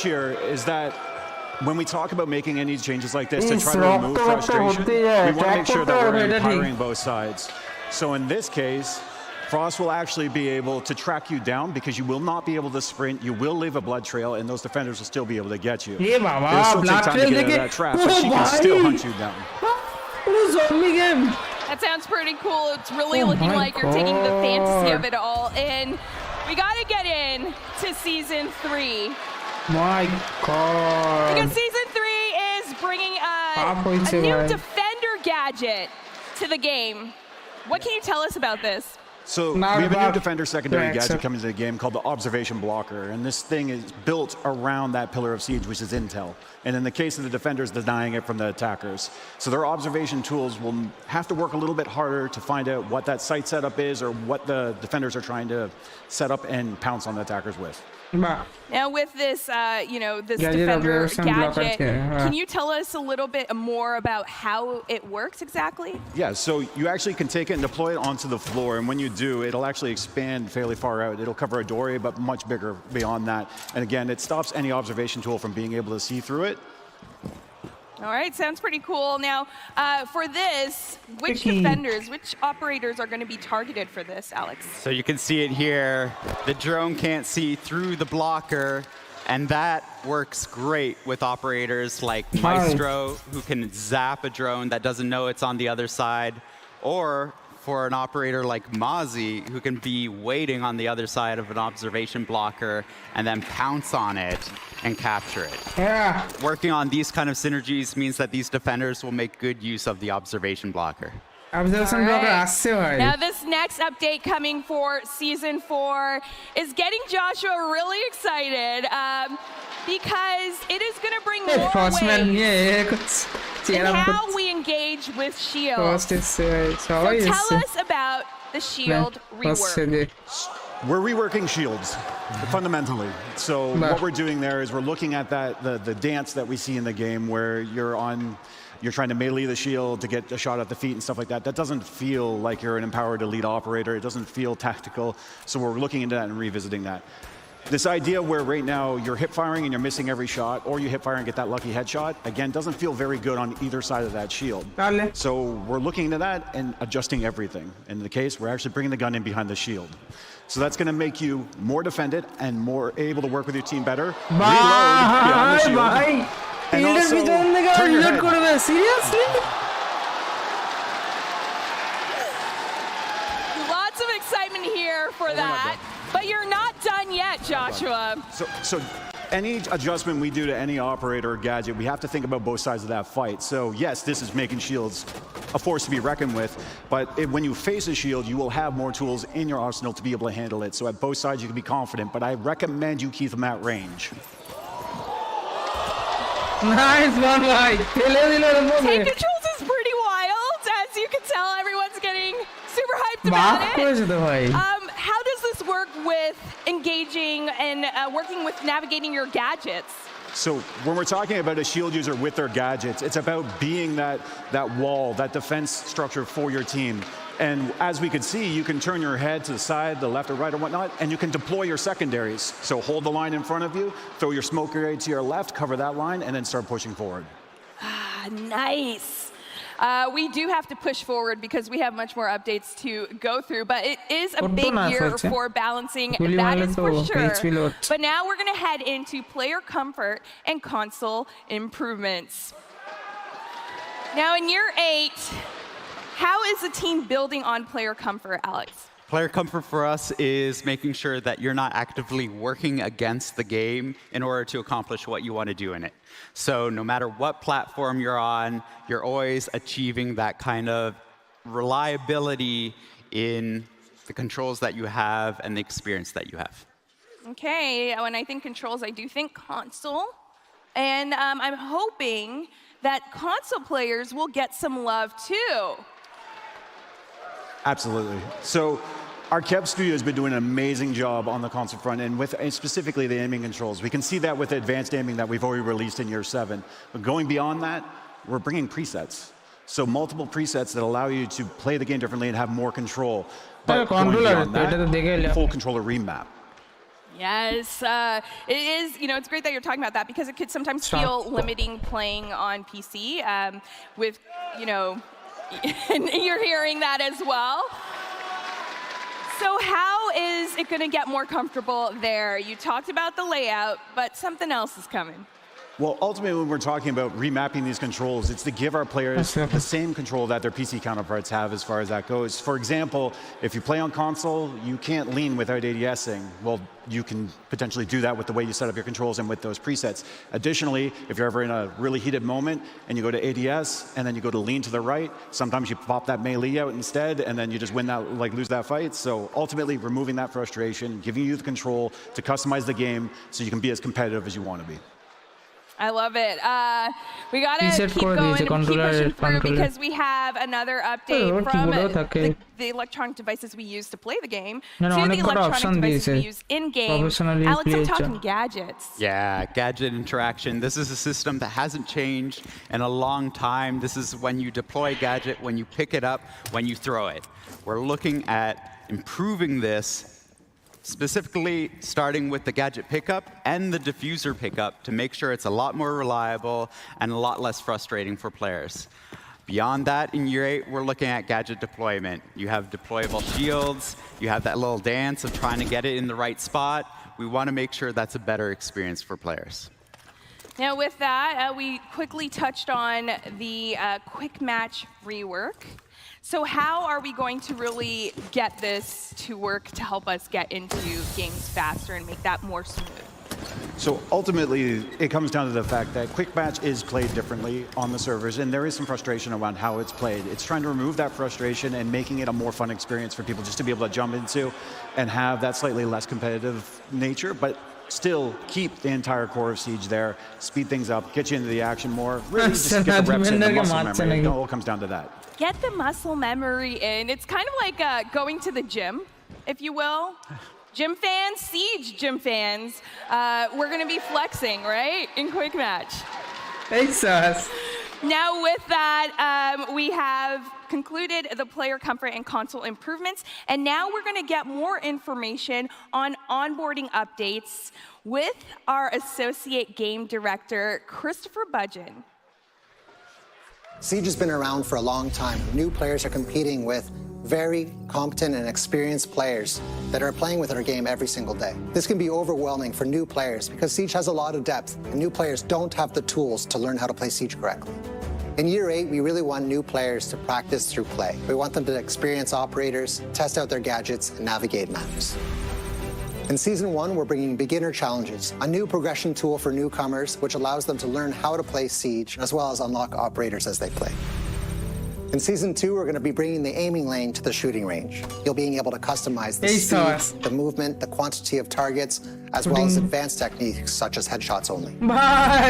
here is that when we talk about making any changes like this to try to remove frustration, we want to make sure that we're empowering both sides. So in this case, Frost will actually be able to track you down because you will not be able to sprint, you will leave a blood trail, and those defenders will still be able to get you. It'll still take time to get out of that trap, but she can still hunt you down. That sounds pretty cool. It's really looking like you're taking the fantasy of it all in. We got to get in to Season 3. My God. Because Season 3 is bringing a new defender gadget to the game. What can you tell us about this? So we have a new defender secondary gadget coming to the game called the Observation Blocker, and this thing is built around that pillar of Siege, which is intel. And in the case of the defenders, denying it from the attackers. So their observation tools will have to work a little bit harder to find out what that site setup is or what the defenders are trying to set up and pounce on the attackers with. Now with this, this defender gadget, can you tell us a little bit more about how it works exactly? Yeah, so you actually can take it and deploy it onto the floor, and when you do, it'll actually expand fairly far out. It'll cover a doorway, but much bigger beyond that. And again, it stops any observation tool from being able to see through it. All right, sounds pretty cool. Now, for this, which defenders, which operators are going to be targeted for this, Alex? So you can see it here. The drone can't see through the blocker, and that works great with operators like Maestro, who can zap a drone that doesn't know it's on the other side, or for an operator like Mozzie, who can be waiting on the other side of an observation blocker and then pounce on it and capture it. Yeah. Working on these kind of synergies means that these defenders will make good use of the observation blocker. Now this next update coming for Season 4 is getting Joshua really excited because it is going to bring more ways in how we engage with Shield. So tell us about the Shield rework. We're reworking shields, fundamentally. So what we're doing there is we're looking at the dance that we see in the game where you're trying to melee the shield to get a shot at the feet and stuff like that. That doesn't feel like you're an empowered elite operator. It doesn't feel tactical. So we're looking into that and revisiting that. This idea where right now you're hip firing and you're missing every shot, or you hip fire and get that lucky headshot, again, doesn't feel very good on either side of that shield. So we're looking into that and adjusting everything. In the case, we're actually bringing the gun in behind the shield. So that's going to make you more defended and more able to work with your team better. Reload behind the shield. And also turn your head. Seriously? Lots of excitement here for that. But you're not done yet, Joshua. So any adjustment we do to any operator or gadget, we have to think about both sides of that fight. So yes, this is making shields a force to be reckoned with, but when you face a shield, you will have more tools in your arsenal to be able to handle it. So at both sides, you can be confident, but I recommend you keep them at range. Nice one, boy. Tank controls is pretty wild. As you can tell, everyone's getting super hyped about it. How does this work with engaging and working with navigating your gadgets? So when we're talking about a shield user with their gadgets, it's about being that wall, that defense structure for your team. And as we could see, you can turn your head to the side, the left or right or whatnot, and you can deploy your secondaries. So hold the line in front of you, throw your smoke grenade to your left, cover that line, and then start pushing forward. Nice. We do have to push forward because we have much more updates to go through, but it is a big year for balancing, that is for sure. But now we're going to head into player comfort and console improvements. Now in year 8, how is the team building on player comfort, Alex? Player comfort for us is making sure that you're not actively working against the game in order to accomplish what you want to do in it. So no matter what platform you're on, you're always achieving that kind of reliability in the controls that you have and the experience that you have. Okay, when I think controls, I do think console. And I'm hoping that console players will get some love too. Absolutely. So our Kev studio has been doing an amazing job on the console front and with specifically the aiming controls. We can see that with advanced aiming that we've already released in year 7. But going beyond that, we're bringing presets. So multiple presets that allow you to play the game differently and have more control. But going beyond that, full controller remap. Yes, it is, it's great that you're talking about that because it could sometimes feel limiting playing on PC with, and you're hearing that as well. So how is it going to get more comfortable there? You talked about the layout, but something else is coming. Well, ultimately, when we're talking about remapping these controls, it's to give our players the same control that their PC counterparts have as far as that goes. For example, if you play on console, you can't lean without ADSing. Well, you can potentially do that with the way you set up your controls and with those presets. Additionally, if you're ever in a really heated moment and you go to ADS and then you go to lean to the right, sometimes you pop that melee out instead and then you just win that, lose that fight. So ultimately, removing that frustration, giving you the control to customize the game so you can be as competitive as you want to be. I love it. We gotta keep going and keep pushing through because we have another update from the electronic devices we use to play the game to the electronic devices we use in-game. Alex, I'm talking gadgets. Yeah, gadget interaction. This is a system that hasn't changed in a long time. This is when you deploy a gadget, when you pick it up, when you throw it. We're looking at improving this, specifically starting with the gadget pickup and the diffuser pickup to make sure it's a lot more reliable and a lot less frustrating for players. Beyond that, in year 8, we're looking at gadget deployment. You have deployable shields, you have that little dance of trying to get it in the right spot. We want to make sure that's a better experience for players. Now with that, we quickly touched on the quick match rework. So how are we going to really get this to work to help us get into games faster and make that more smooth? So ultimately, it comes down to the fact that quick match is played differently on the servers, and there is some frustration around how it's played. It's trying to remove that frustration and making it a more fun experience for people just to be able to jump into and have that slightly less competitive nature, but still keep the entire core of Siege there, speed things up, get you into the action more, really just get the reps in, the muscle memory. It all comes down to that. Get the muscle memory in. It's kind of like going to the gym, if you will. Gym fans, Siege gym fans, we're going to be flexing, right, in quick match. Thanks, us. Now with that, we have concluded the player comfort and console improvements, and now we're going to get more information on onboarding updates with our associate game director, Christopher Budgeon. Siege has been around for a long time. New players are competing with very competent and experienced players that are playing with our game every single day. This can be overwhelming for new players because Siege has a lot of depth, and new players don't have the tools to learn how to play Siege correctly. In year 8, we really want new players to practice through play. We want them to experience operators, test out their gadgets, and navigate maps. In Season 1, we're bringing Beginner Challenges, a new progression tool for newcomers which allows them to learn how to play Siege as well as unlock operators as they play. In Season 2, we're going to be bringing the aiming lane to the shooting range. You'll be able to customize the speed, the movement, the quantity of targets, as well as advanced techniques such as headshots only.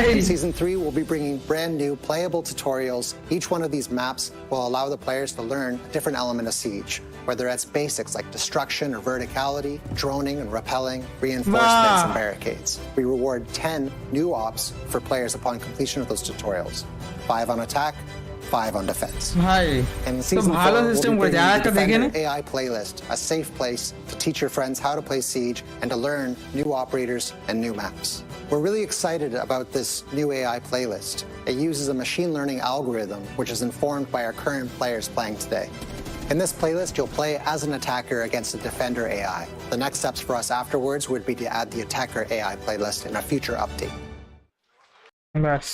In Season 3, we'll be bringing brand new playable tutorials. Each one of these maps will allow the players to learn a different element of Siege, whether it's basics like destruction or verticality, droning and rappelling, reinforcements and barricades. We reward 10 new ops for players upon completion of those tutorials. 5 on attack, 5 on defense. And in Season 4, we'll be bringing the Defender AI playlist, a safe place to teach your friends how to play Siege and to learn new operators and new maps. We're really excited about this new AI playlist. It uses a machine learning algorithm which is informed by our current players playing today. In this playlist, you'll play as an attacker against a Defender AI. The next steps for us afterwards would be to add the Attacker AI playlist in a future update. Yes.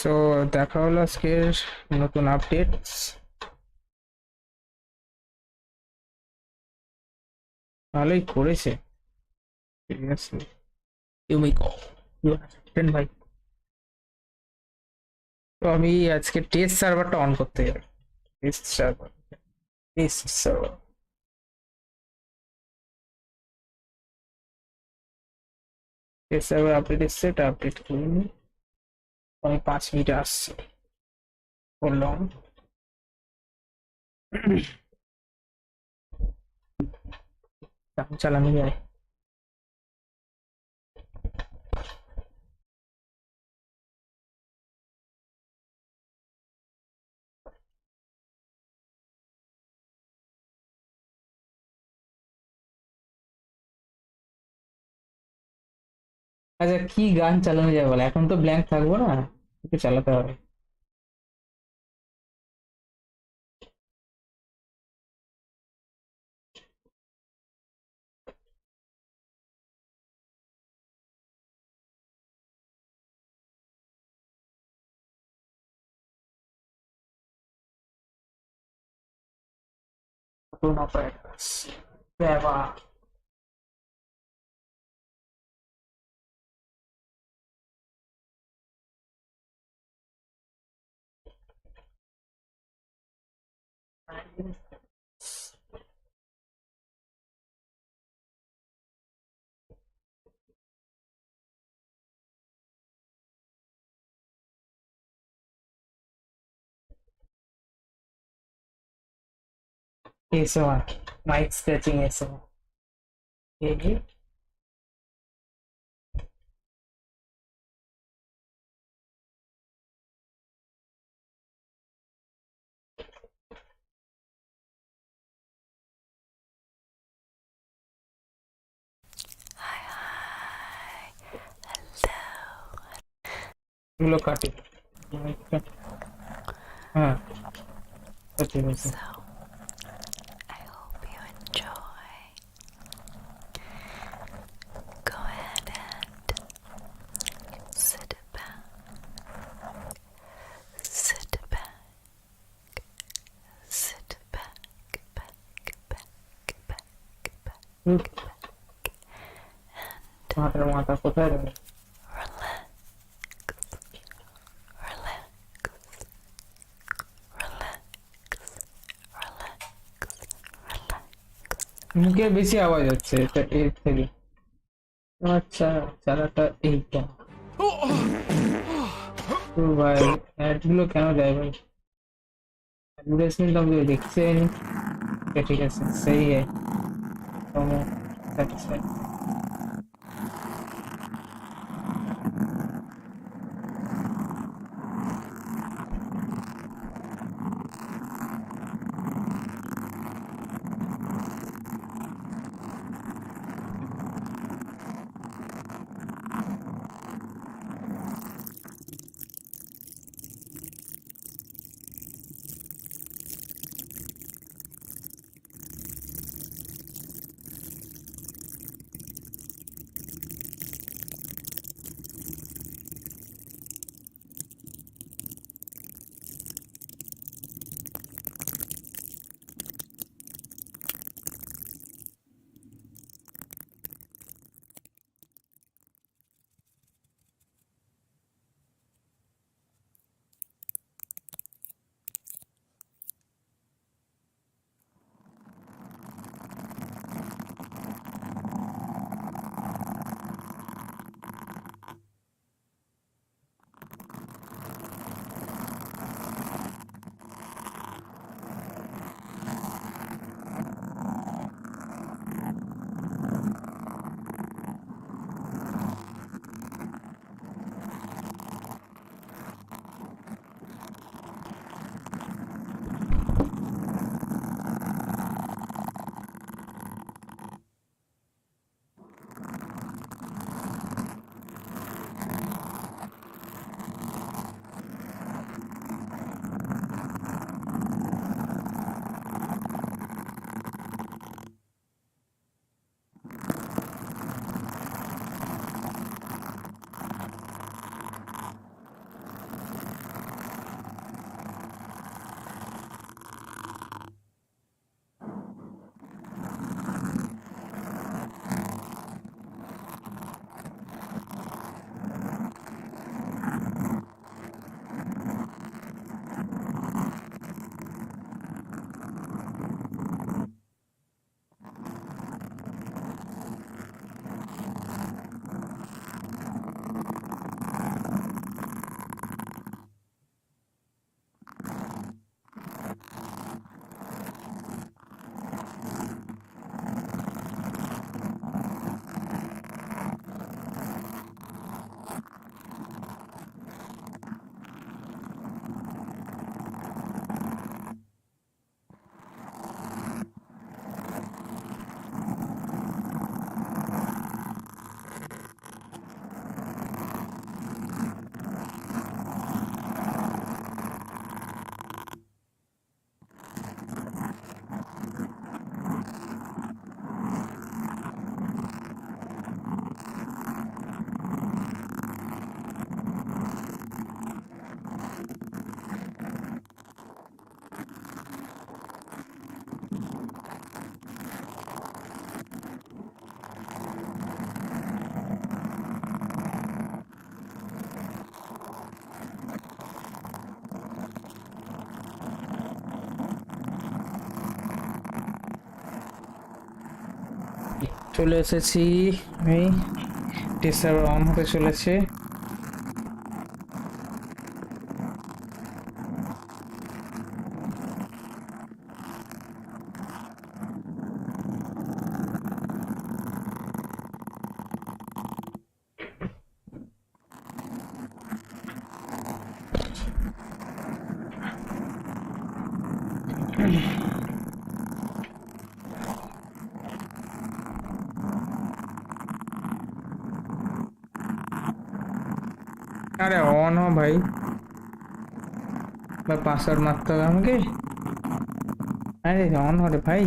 So দেখা হলো আজকের নতুন updates ভালোই করেছে seriously ইউমিকো ভাই তো আমি আজকে টেস্ট সার্ভারটা অন করতে যাই টেস্ট সার্ভার আপডেট এসছে এটা আপডেট করিনি আমি 5 মিনিট আসছি করলাম চালানো যায় আচ্ছা কি গান চালানো যায় বলে এখন তো ব্ল্যাঙ্ক থাকবো না একটু চালাতে হবে ASMR, mic scratching ASMR. Okay. Look at it. Okay. So, I hope you enjoy. Go ahead and sit back. Sit back. Sit back. And মুখে বেশি আওয়াজ হচ্ছে এটা এর থেকে আচ্ছা চালাটা এইটা তো ভাই অ্যাডগুলো কেন দেয় ভাই অ্যাডভার্টাইজমেন্ট আপনি দেখছেন ঠিক আছে সহি है तो স্যাটিসফাইড চলে এসেছি এই টেস্ট সার্ভার অন হতে চলেছে। अरे ऑन हो भाई, मैं पासवर्ड मत तो हमके। अरे ऑन हो रे भाई।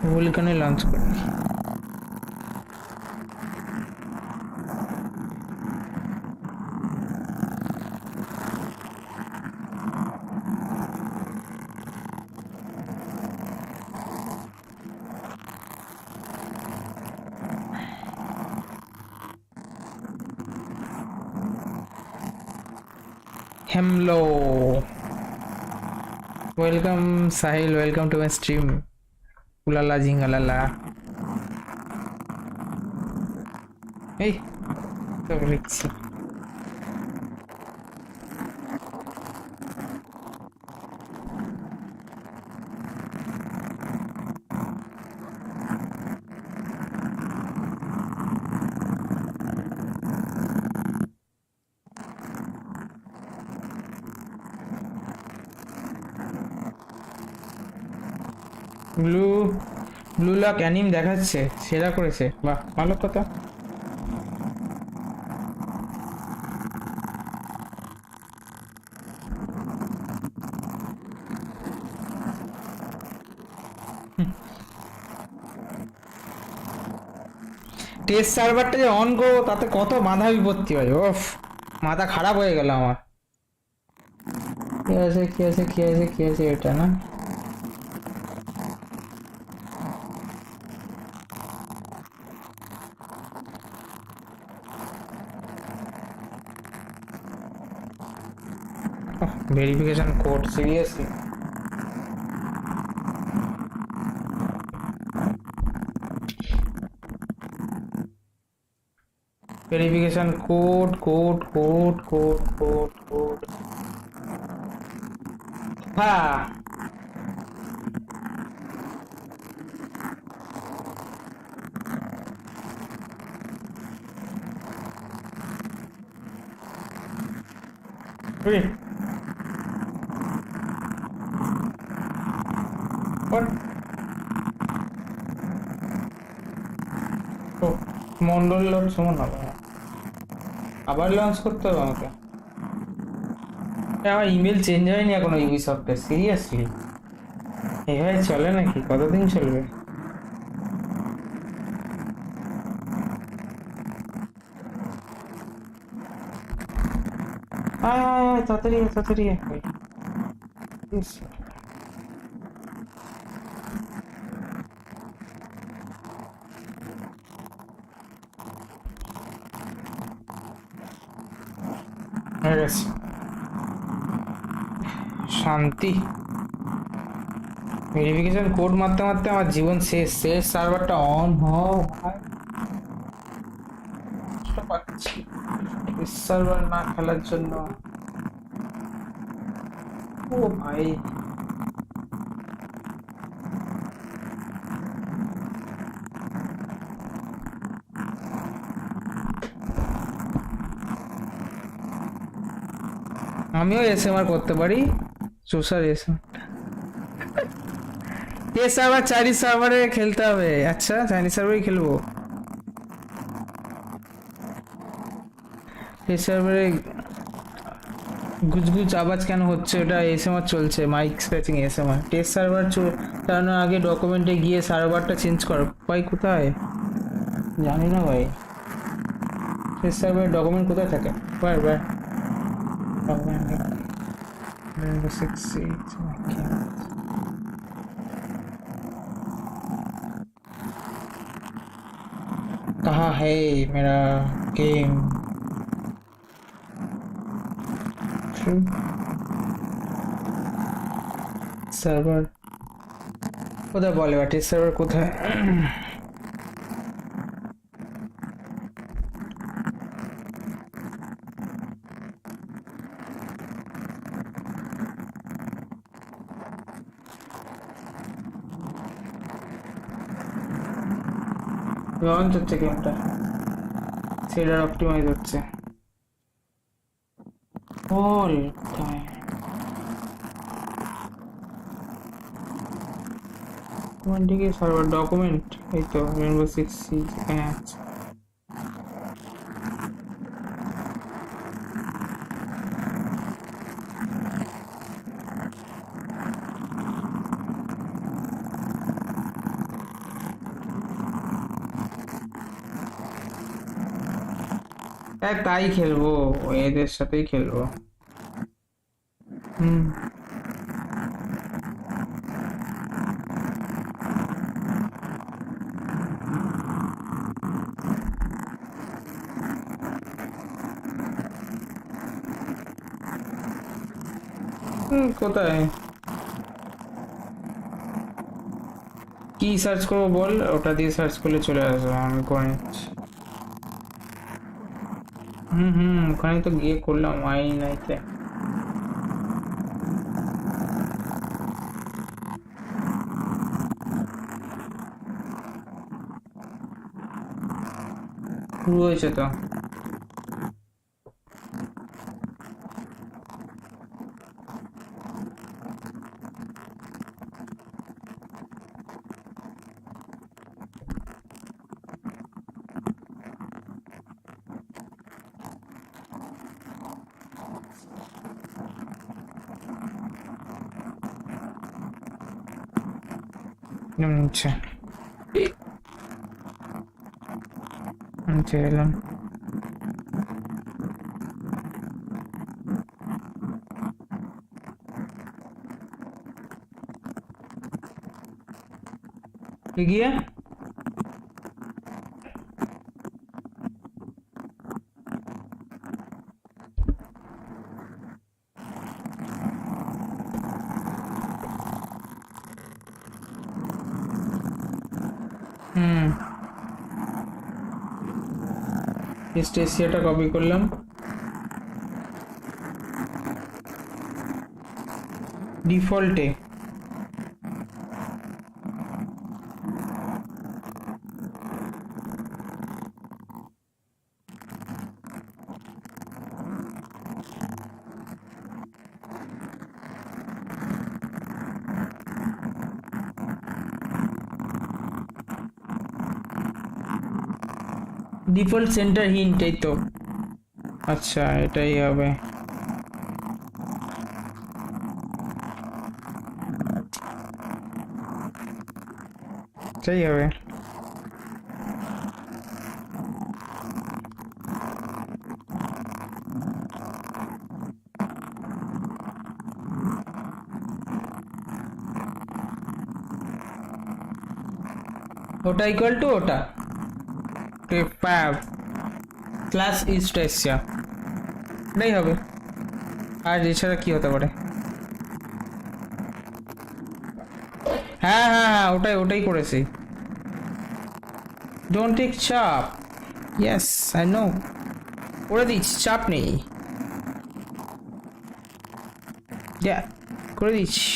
वोल करने लॉन्च कर। Hello, welcome Sahil, welcome to my stream. Ulala jingalala. Hey, so rich. Blue lock anime দেখাচ্ছে, সেরা করেছে, বাহ ভালো কথা। টেস্ট সার্ভারটা যে অন করবো তাতে কত বাধা বিপত্তি হয়, ওফ মাথা খারাপ হয়ে গেল আমার। কি আছে এটা না? Verification code, seriously? Verification code. Ha! Wait. What? Oh, Mondal launch সমান হবে, আবার লঞ্চ করতে হবে আমাকে। আমার ইমেল চেঞ্জ হয়নি এখনো ইউবিসফটে, সিরিয়াসলি এভাবে চলে নাকি? কতদিন চলবে? তাড়াতাড়ি শান্তি। ভেরিফিকেশন কোড মারতে মারতে আমার জীবন শেষ। সার্ভারটা অন পাচ্ছি সার্ভার না খেলার জন্য। ও ভাই, আমিও এসএমআর করতে পারি, চুষার এসএমআর। এ সার্ভার চাইনিজ সার্ভারে খেলতে হবে। আচ্ছা, চাইনিজ সার্ভারেই খেলবো। এই সার্ভারে গুজগুজ আওয়াজ কেন হচ্ছে? ওটা এসএমআর চলছে, mic scratching SMR. Test server চালানোর আগে ডকুমেন্টে গিয়ে সার্ভারটা চেঞ্জ কর। ভাই কোথায় জানি না ভাই, টেস্ট সার্ভারের ডকুমেন্ট কোথায় থাকে? বার कहाँ है मेरा गेम? সার্ভার কোথায় বলে বাটি সার্ভার কোথায়? লঞ্চ হচ্ছে গেমটা, সেটার অপটিমাইজ হচ্ছে। All time quantity server document, এই তো রেনবো 6 সিজ এখানে আছে। তাই খেলবো, এদের সাথেই খেলবো। কোথায় কি সার্চ করবো বল, ওটা দিয়ে সার্চ করলে চলে আসবে, আমি করে নিচ্ছি। ওখানে তো গিয়ে করলাম আই নাইতে। শুরু হয়েছে তো। আচ্ছা এলাম। গিয়ে স্টেসিয়াটা কপি করলাম, ডিফল্টে ডিফল্ট সেন্টার হিন্ট, এই তো। আচ্ছা এটাই হবে। এটাই হবে। ওটা ইকুয়াল টু ওটা ক্লাস ইস্ট এশিয়া, এটাই হবে। আর এছাড়া কি হতে পারে? হ্যাঁ হ্যাঁ হ্যাঁ, ওটাই করেছি। ডোন্ট টেক চাপ, ইয়েস আই নো, করে দিচ্ছি, চাপ নেই, করে দিচ্ছি।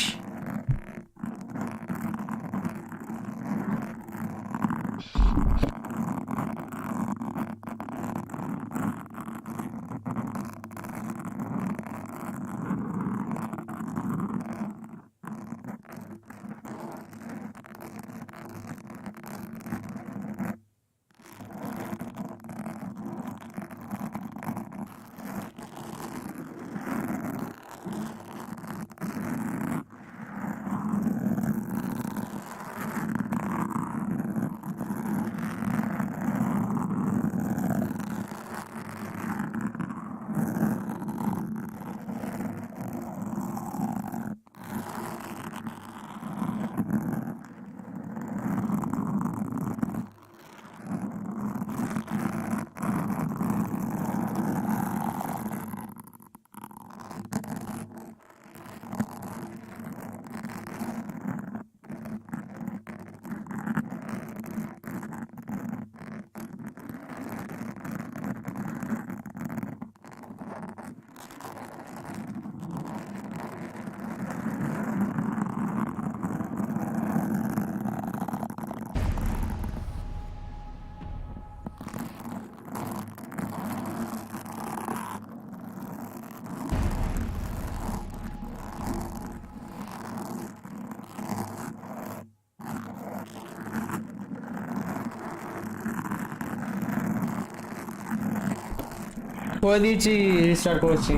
করে দিয়েছি, রিস্টার্ট করেছি।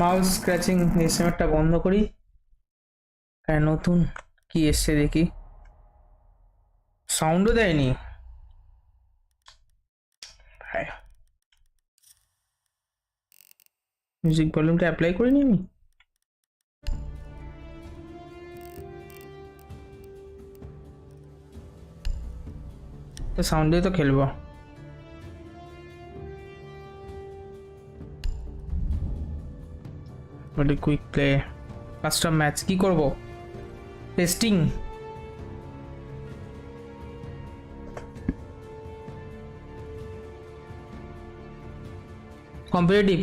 মাউস স্ক্র্যাচিং এসএমআরটা বন্ধ করি। আর নতুন কি এসছে দেখি, সাউন্ডও দেয়নি। মিউজিক ভলিউমটা অ্যাপ্লাই করিনি আমি। তো সাউন্ড দিয়ে তো খেলবো। কুইক প্লে, কাস্টম ম্যাচ কি করব? Testing, competitive.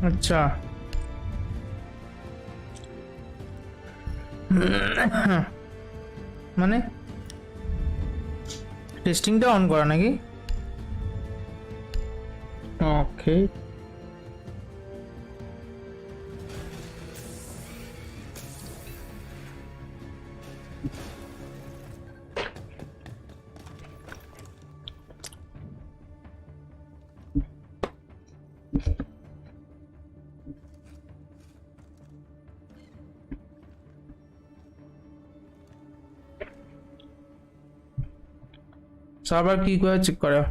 अच्छा মানে টেস্টিংটা অন করা নাকি? ওকে, সার্ভার কি করে চেক করে?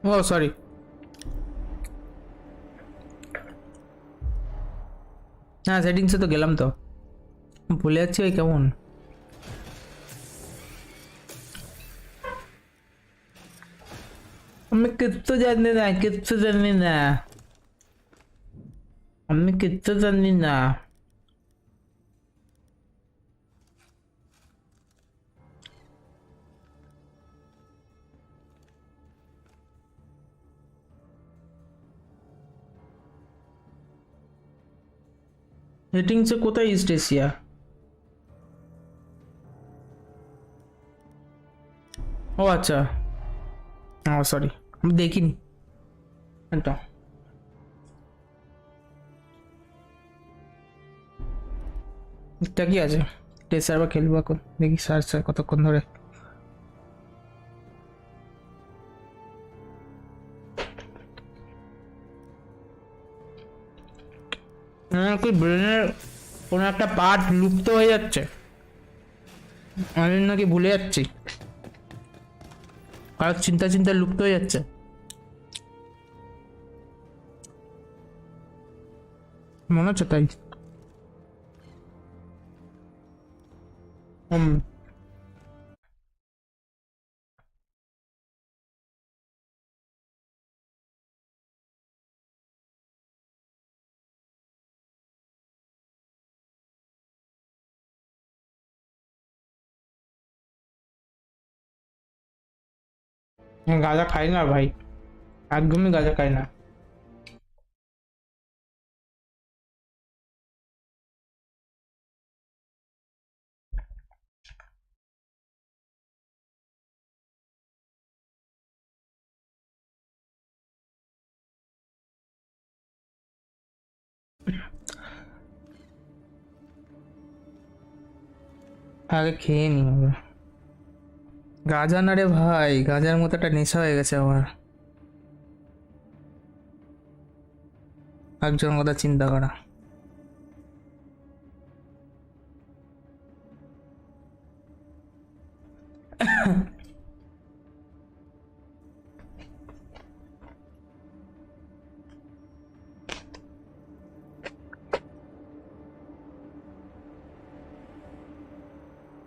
ও সরি, হ্যাঁ সেটিংসে তো গেলাম, তো ভুলে যাচ্ছি ওই কেমন। আমি কিচ্ছু জানি না, কিচ্ছু জানি না, আমি কিচ্ছু জানি না। সেটিংসে কোথায় ইস্ট এশিয়া? ও আচ্ছা, ও সরি, আমি দেখিনি এটা। এটা কি আছে? টেস্ট সার্ভার খেলবো এখন, দেখি সার্চ কতক্ষণ ধরে। কি ব্রেনের কোনো একটা পার্ট লুপ্ত হয়ে যাচ্ছে, আমি নাকি ভুলে যাচ্ছি, কারণ চিন্তা চিন্তা লুপ্ত হয়ে যাচ্ছে। মনে হচ্ছে তাই। গাঁজা খাই না ভাই, একদমই গাঁজা খাই না। আগে খেয়ে নি হবে। গাঁজা না রে ভাই, গাঁজার মতো একটা নেশা হয়ে গেছে আমার। একজন কথা চিন্তা করা।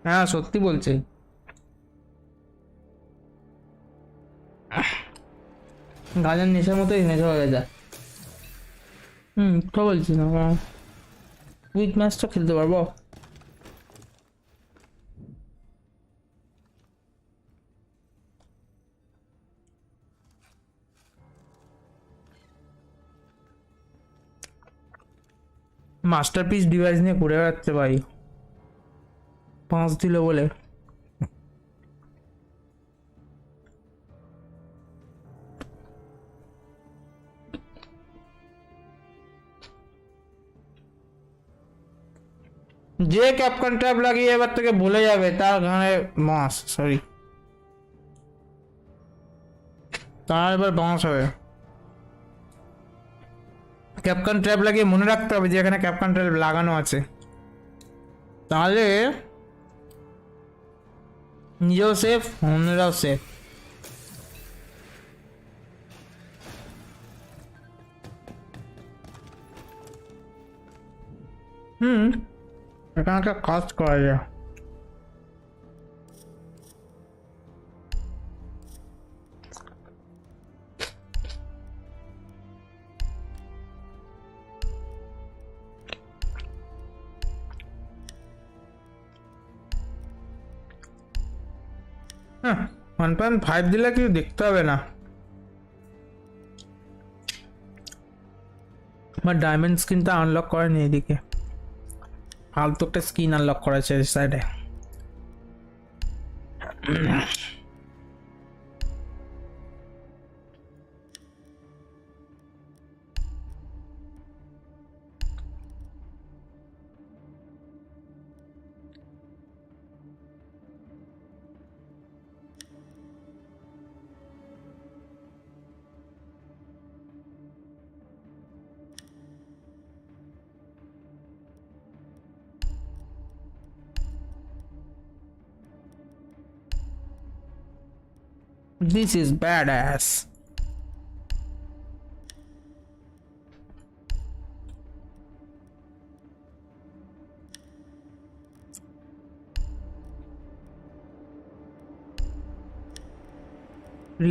হ্যাঁ সত্যি বলছি। গাজার নেশার মতোই নেশা হয়ে যায়। তো বলছি না, উইক ম্যাচটা খেলতে পারবো। মাস্টারপিস ডিভাইস নিয়ে ঘুরে বেড়াচ্ছে ভাই, 5 দিল বলে। যে ক্যাপকন ট্যাব লাগিয়ে এবার থেকে ভুলে যাবে তার ঘাড়ে বাঁশ, সরি, তার এবার বাঁশ হবে। ক্যাপকন ট্যাব লাগিয়ে মনে রাখতে হবে যে এখানে ক্যাপকন ট্যাব লাগানো আছে, তাহলে নিজেও সেফ, অন্যরাও সেফ। এখানে একটা কাজ করা যায়। হ্যাঁ, 1.5 দিলে কি দেখতে হবে না, আমার ডায়মন্ড স্কিনটা আনলক করেনি এদিকে, ফালতু একটা স্কিন আনলক করেছে এই সাইডে। This is badass.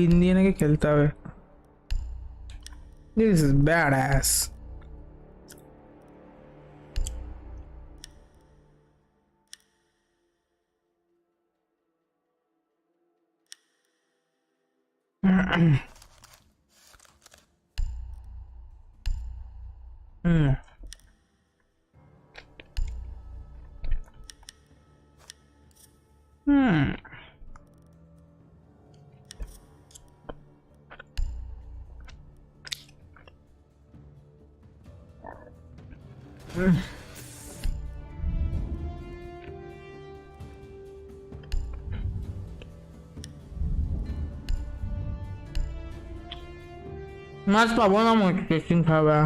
ঋণ দিয়ে নাকি খেলতে হবে। This is badass. মাছ পাবো না মনে হচ্ছে টেস্টিং খাবে।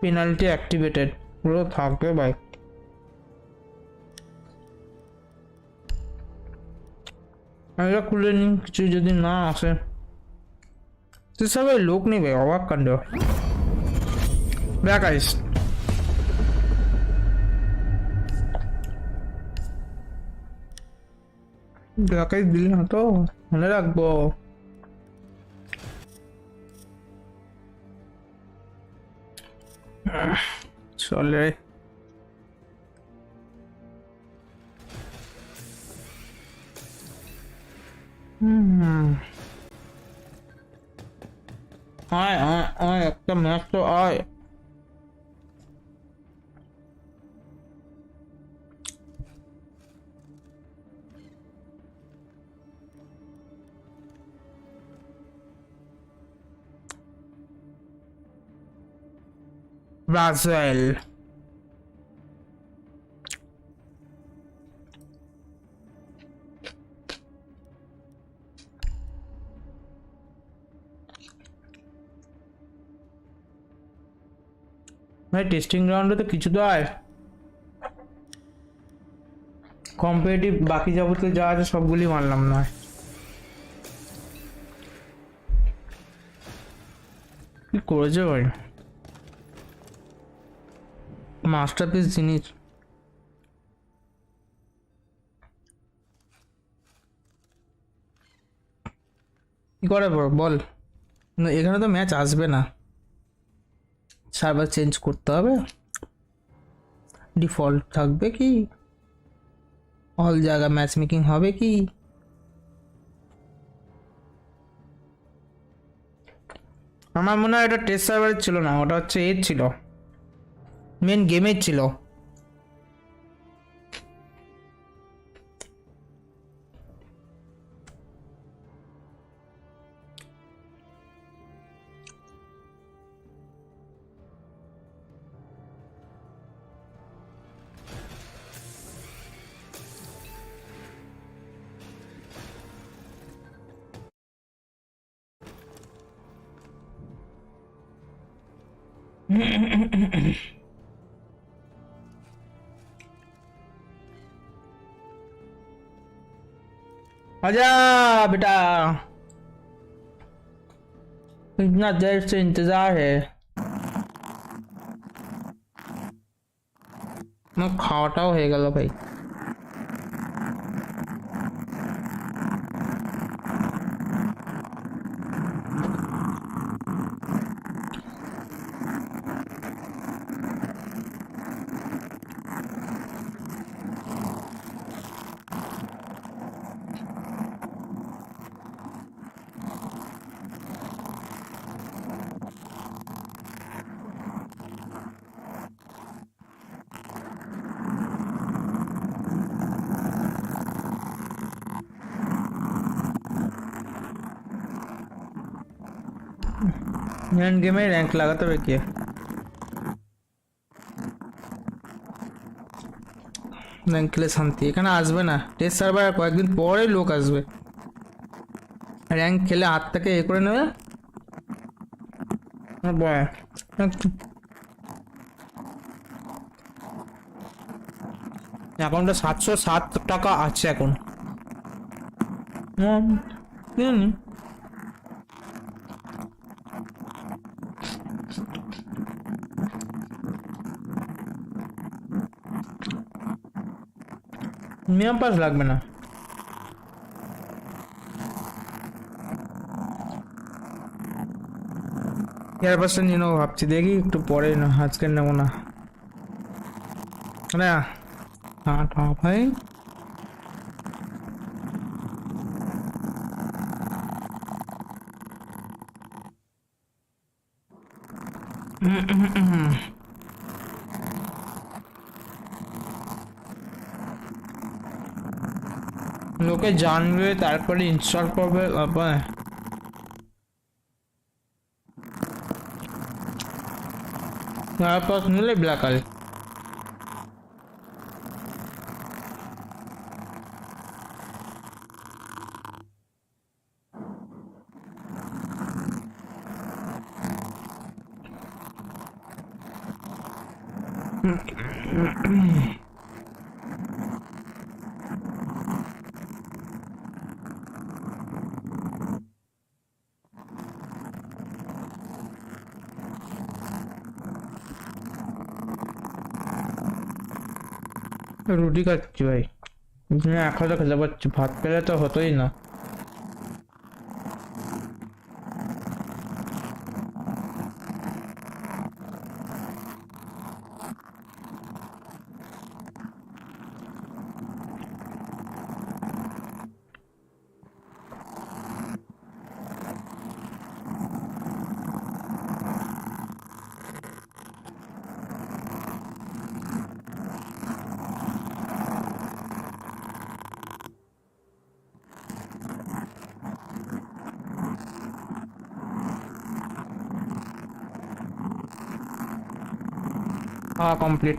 পেনাল্টি অ্যাক্টিভেটেড, পুরো থাকবে ভাই। এটা খুলে নিন, কিছু যদি না আসে তো সবাই লোক নেবে, অবাক কাণ্ড। ব্যাক আইস ব্যাক আইস দিল না তো মনে রাখবো। চলে আয় আয় আয়, একটা ম্যাচ তো আয়। ব্রাজিল ভাই, টেস্টিং গ্রাউন্ডে তো কিছু তো আয়। কম্পিটিটিভ বাকি যাবতীয় যা আছে সবগুলি মারলাম না। কি করেছে ভাই, মাস্টারপিস জিনিস। কি করে বল, না এখানে তো ম্যাচ আসবে না, সার্ভার চেঞ্জ করতে হবে, ডিফল্ট থাকবে কি, অল জায়গা ম্যাচ মেকিং হবে কি? আমার মনে হয় এটা টেস্ট সার্ভারের ছিল না, ওটা হচ্ছে এর ছিল, মেন গেমের ছিল। आजा बेटा, इतना देर से इंतजार है। मैं खाटाও হয়ে গেল ভাই। এন্ড গেমে র‍্যাঙ্ক লাগাতে হবে কি, র‍্যাঙ্ক খেলে শান্তি। এখানে আসবে না টেস্ট সার্ভার, কয়েকদিন পরে লোক আসবে, র‍্যাঙ্ক খেলে হাত থেকে এ করে নেবে। অ্যাকাউন্টে 707 টাকা আছে এখন। মিনিমাম পাস লাগবে না। এয়ারপাসটা নিয়ে নেবো ভাবছি, দেখি একটু পরে না, আজকে নেবো না। হ্যাঁ ভাই, লোকে জানবে তারপরে ইনস্টল করবে। তারপর নিলে ব্ল্যাক আলে রুটি খাচ্ছি ভাই, এখন তো খেতে পারছি, ভাত পেলে তো হতোই না। हाँ कंप्लीट।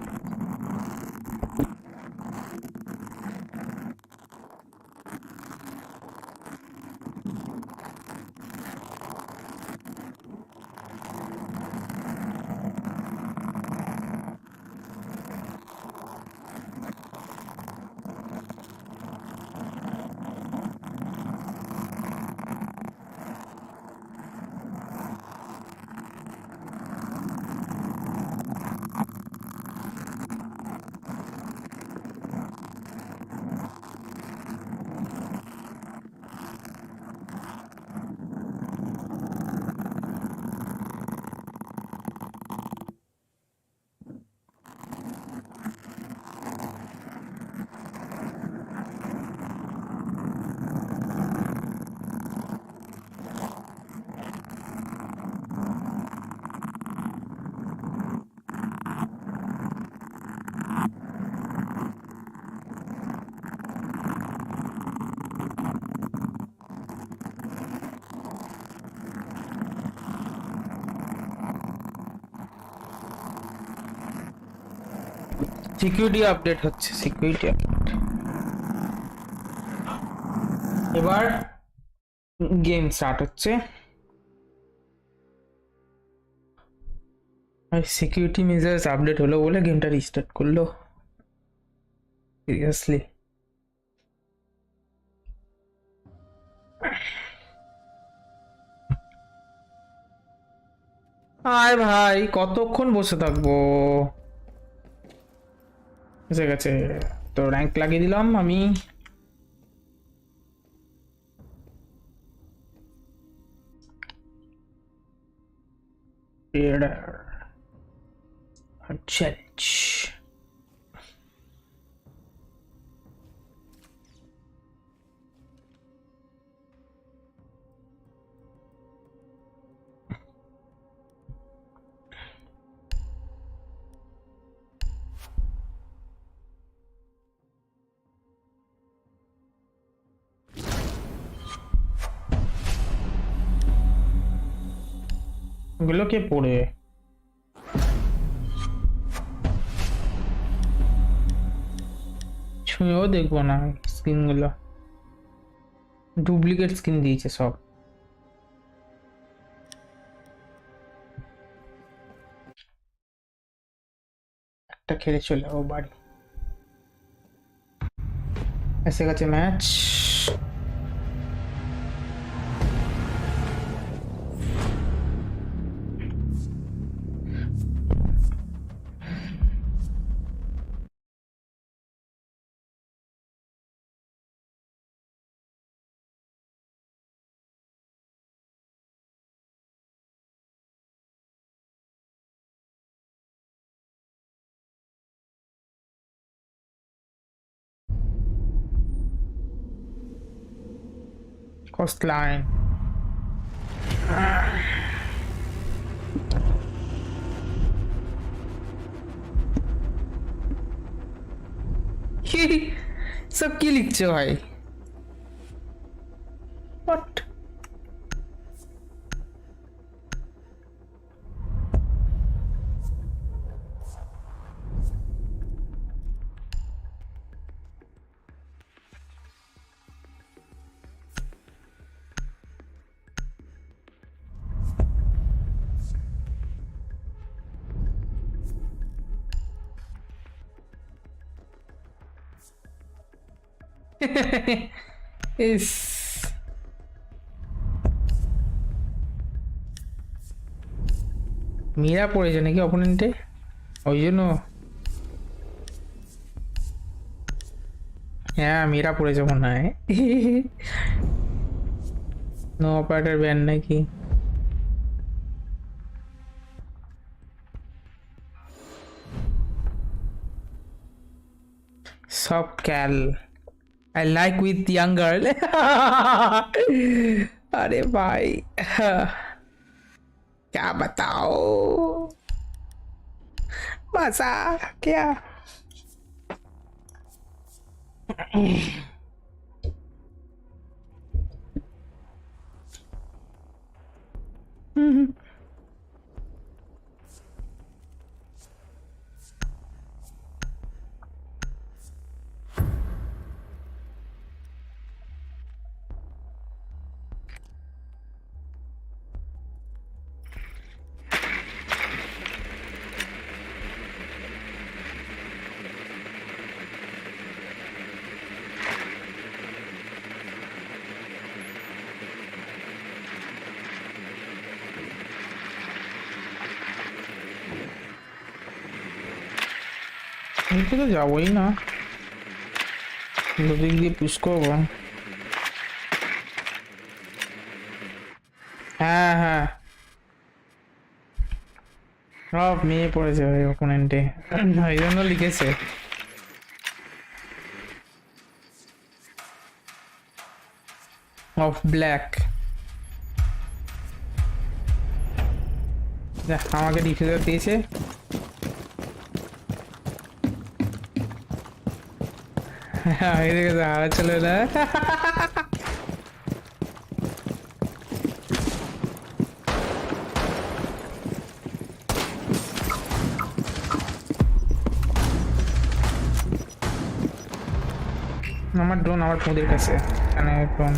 সিকিউরিটি আপডেট হচ্ছে, সিকিউরিটি আপডেট। এবার গেম স্টার্ট হচ্ছে। সিকিউরিটি মেজার্স আপডেট হলো বলে গেমটা রিস্টার্ট করলো, সিরিয়াসলি। আয় ভাই কতক্ষণ বসে থাকবো, এসে গেছে তো। র্যাঙ্ক লাগিয়ে দিলাম আমি। চ্যালেঞ্জ গুলো কে পড়ে, ছুঁয়েও দেখবো না। স্কিন গুলো ডুপ্লিকেট স্কিন দিয়েছে সব। একটা খেলে চলে যাবো বাড়ি। এসে গেছে ম্যাচ। Coastline. सब কি লিখছো ভাই? What? ইস মীরা পড়েছে নাকি অপোনেন্টে, ওই জন্য। হ্যাঁ মীরা পড়েছে মনে হয়। নো অপারেটর ব্যান নাকি। সব ক্যাল I like with young girl. अरे भाई क्या बताओ, मजा क्या। নিচে তো যাবোই না, দুদিক দিয়ে পুশ করবো। হ্যাঁ হ্যাঁ সব মেয়ে পড়েছে ওই অপোনেন্টে, এই জন্য লিখেছে। অফ ব্ল্যাক আমাকে ডিফিউজার দিয়েছে। এদিকে হারা চলে না। আমার ড্রোন আমার মোদের কাছে এখানে ড্রোন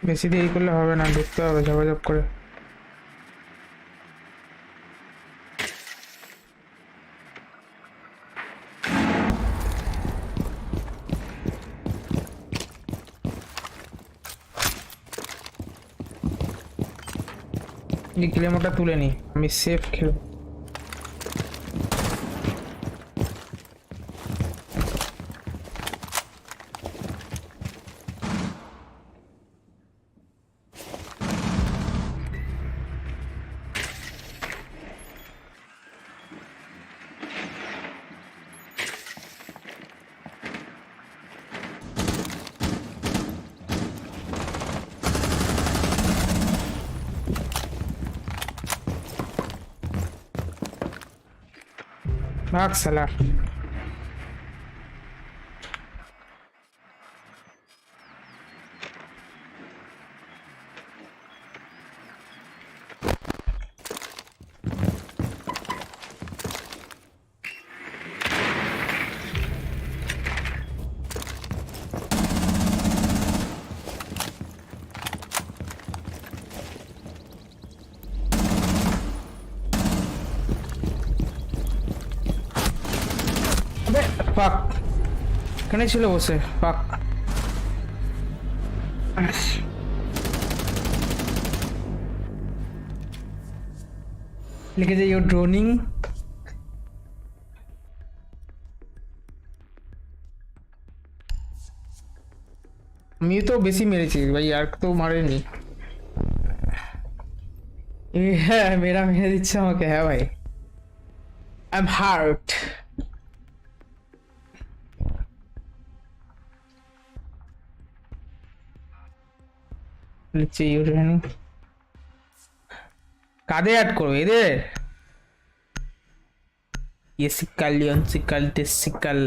বেশি দেরি করলে হবে না, ঢুকতে হবে ঝপাঝপ করে। এই কিলোমিটারটা তুলে নি, আমি সেফ খেলব। भाग साला। Fuck. এখানে ছিল বসে। Fuck. লিখেছে ইউ ড্রোনিং। আমি তো বেশি মেরেছি ভাই, আর তো মারেনি। হ্যাঁ মেরা মেরে দিচ্ছে আমাকে। হ্যাঁ ভাই, আই এম হার্ট। কাদের অ্যাড করবে এদের? ইয়েসিকাল লিওনসিকাল টেসিকাল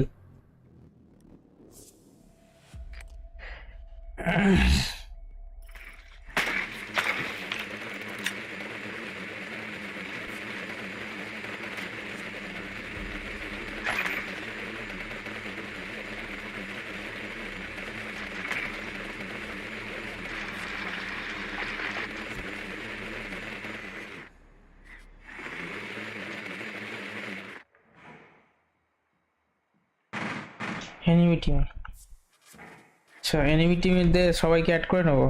এনিমি টিম। আচ্ছা এনিমি টিমদের সবাইকে অ্যাড করে নেবো।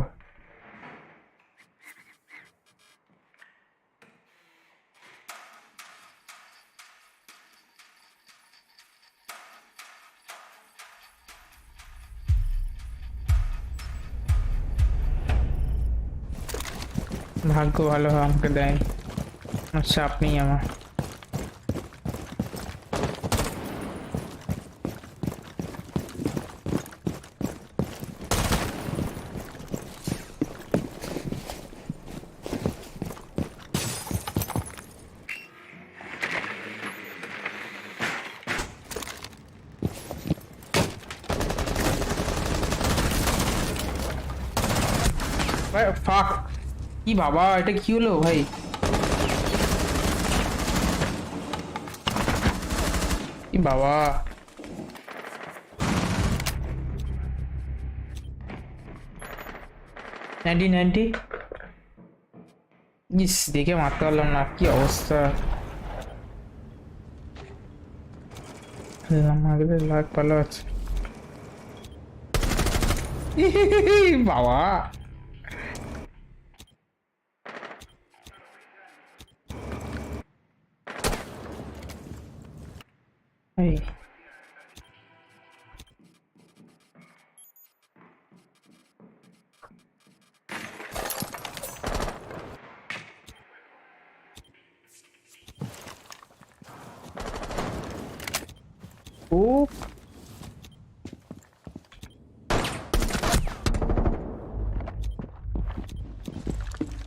ভাগ্য ভালো হয় আমাকে দেয়, চাপ নেই আমার। ফাক, কি বাবা এটা কি হলো ভাই? কি বাবা, 90 ইস দেখে মারতে পারলাম না, কি অবস্থা। আমাদের লাগ ভালো আছে। বাবা এই ও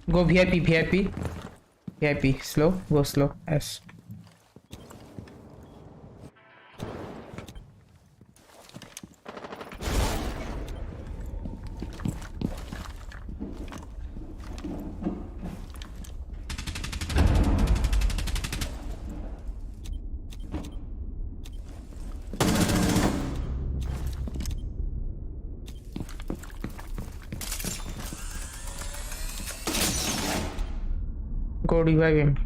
Go VIP, VIP. VIP. Slow. Go slow. Yes. Go revive him.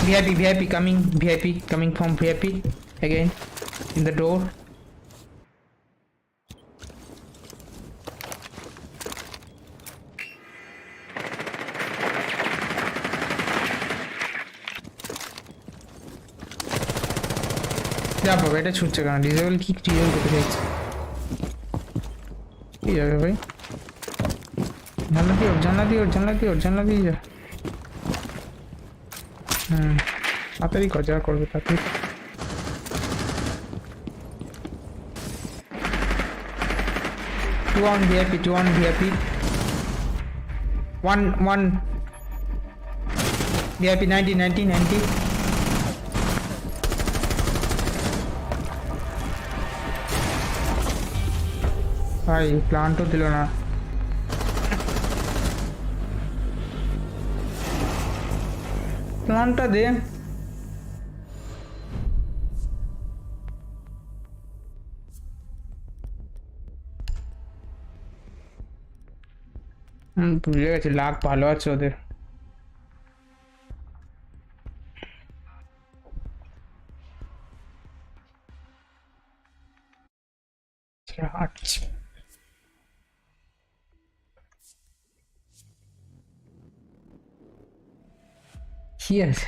VIP, VIP coming, VIP coming from VIP again in the door. যা বাবা এটা ছুটছে কেন ডিজেবল কি ডিজেবল করতে চাইছে কি যাবে ভাই জানলা দিয়ে যা তাড়াতাড়ি কর যা করবে তাড়াতাড়ি Two on VIP, 1 VIP 90 ভাই প্লান্টও দিল না প্লান্টটা দে ভুলে গেছি লাক ভালো আছে ওদের কি আছে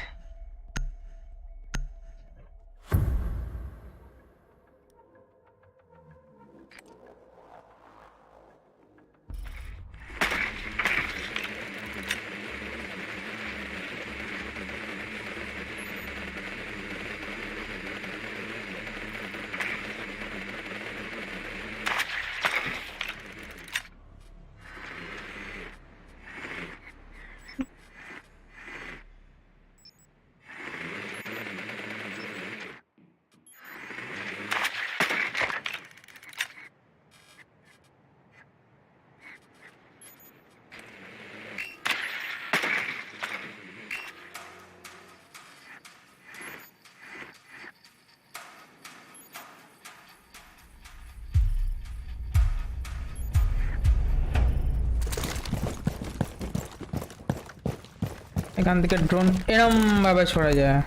এখান থেকে ড্রোন এরম ভাবে ছড়া যায়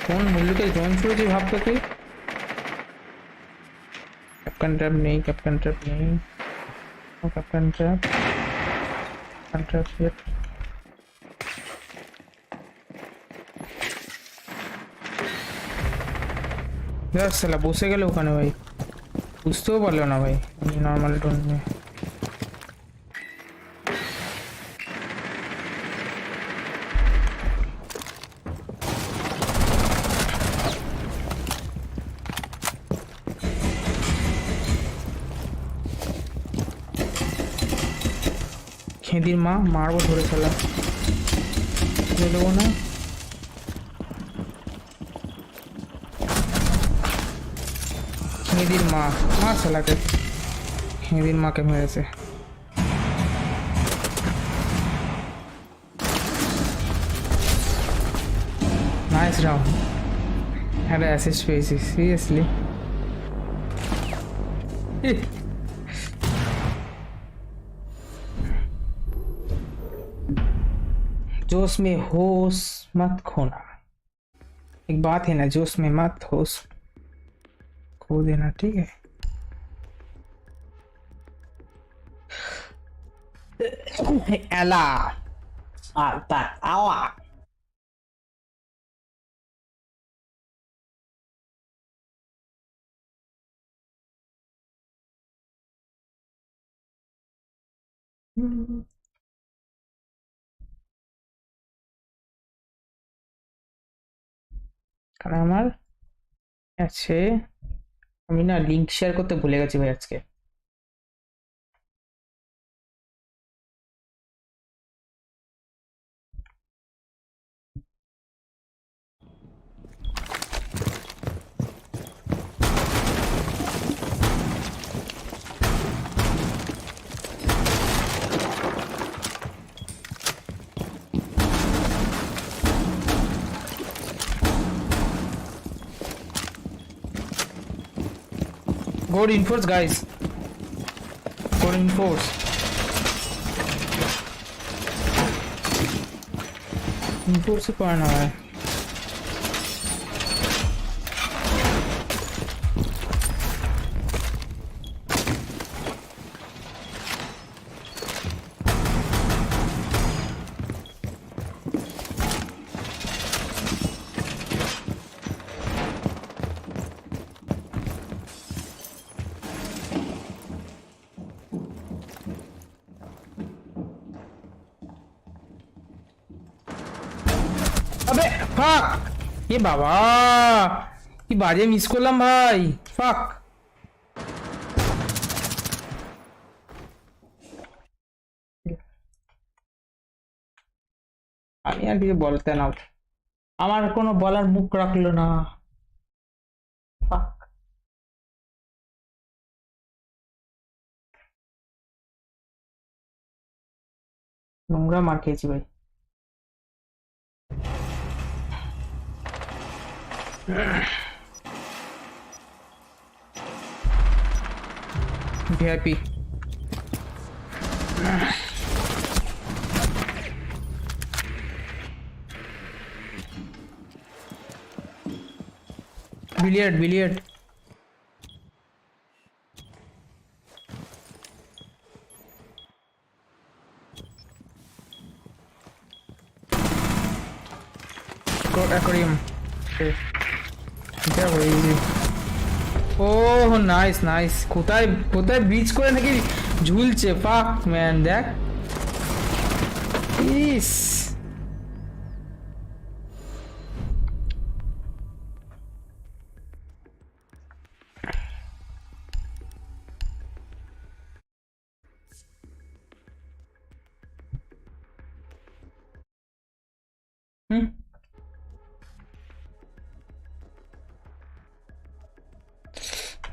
কোন মুল্লুকে ড্রোন ছুড়েছি ভাবতো তুই ক্যাপ্টেন ট্র্যাপ নেই ক্যাপ্টেন ট্র্যাপ সালা বসে গেল ওখানে ভাই বুঝতেও পারলো না ভাই নর্মাল ড্রোন নিয়ে খেদির মা মারবো ধরে খেলা দেবো না খেদির মা মার খেলাকে খেদির মাকে মেরেছে নাইস রাউন্ড একটা অ্যাসিস্ট পেয়েছি সিরিয়াসলি जोश में होश मत खोना एक बात है ना, जोश में मत होश खो देना, ठीक है? एला आता आवा কারণ আমার আছে, আমি না লিংক শেয়ার করতে ভুলে গেছি ভাই আজকে। Go reinforce, guys. Go reinforce. Reinforce से पढ़ना है। अबे fuck ये बाबा কি বাজে মিস করলাম ভাই, fuck আমি আর কিছু বলতে না, আমার কোনো বলার মুখ রাখলো না, fuck নোংরা মার খেয়েছি ভাই। VIP billiard aquarium okay yeah easy oh nice কোথায় কোথায় বিচ করে নাকি ঝুলছে, ফাক ম্যান দেখ ইস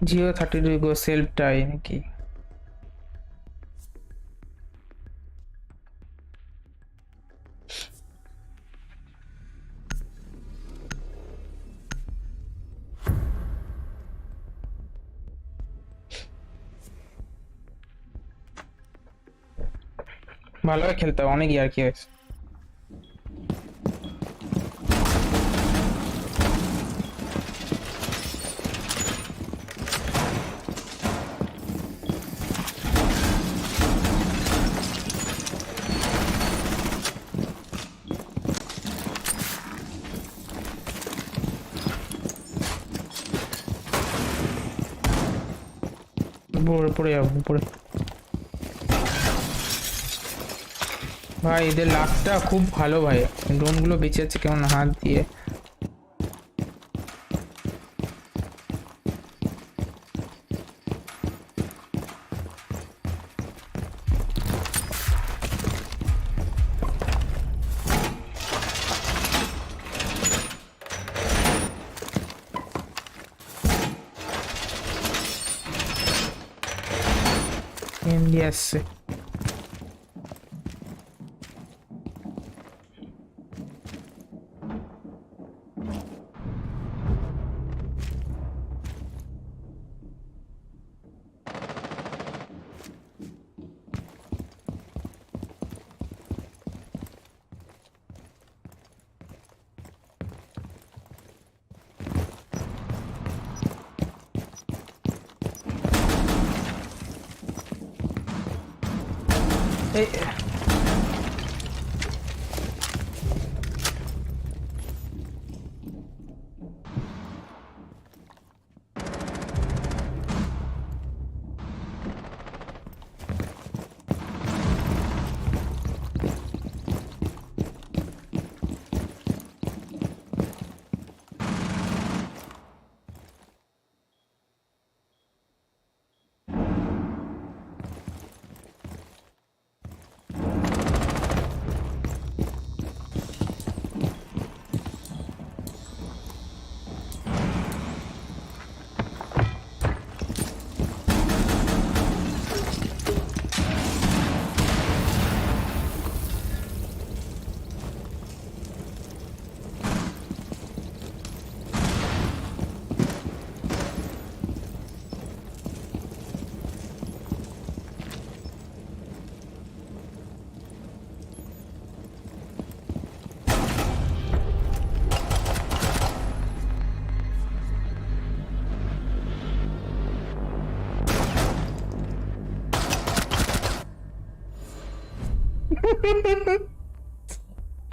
জিও 32 গো সেলফ টাই নাকি ভালো খেলতে অনেক ইয়ার কি হয়েছে। পড়ে যাবো পড়ে ভাই, এদের লাকটা খুব ভালো ভাই, ড্রোন গুলো বেঁচে আছে কেমন হাত দিয়ে। আসছে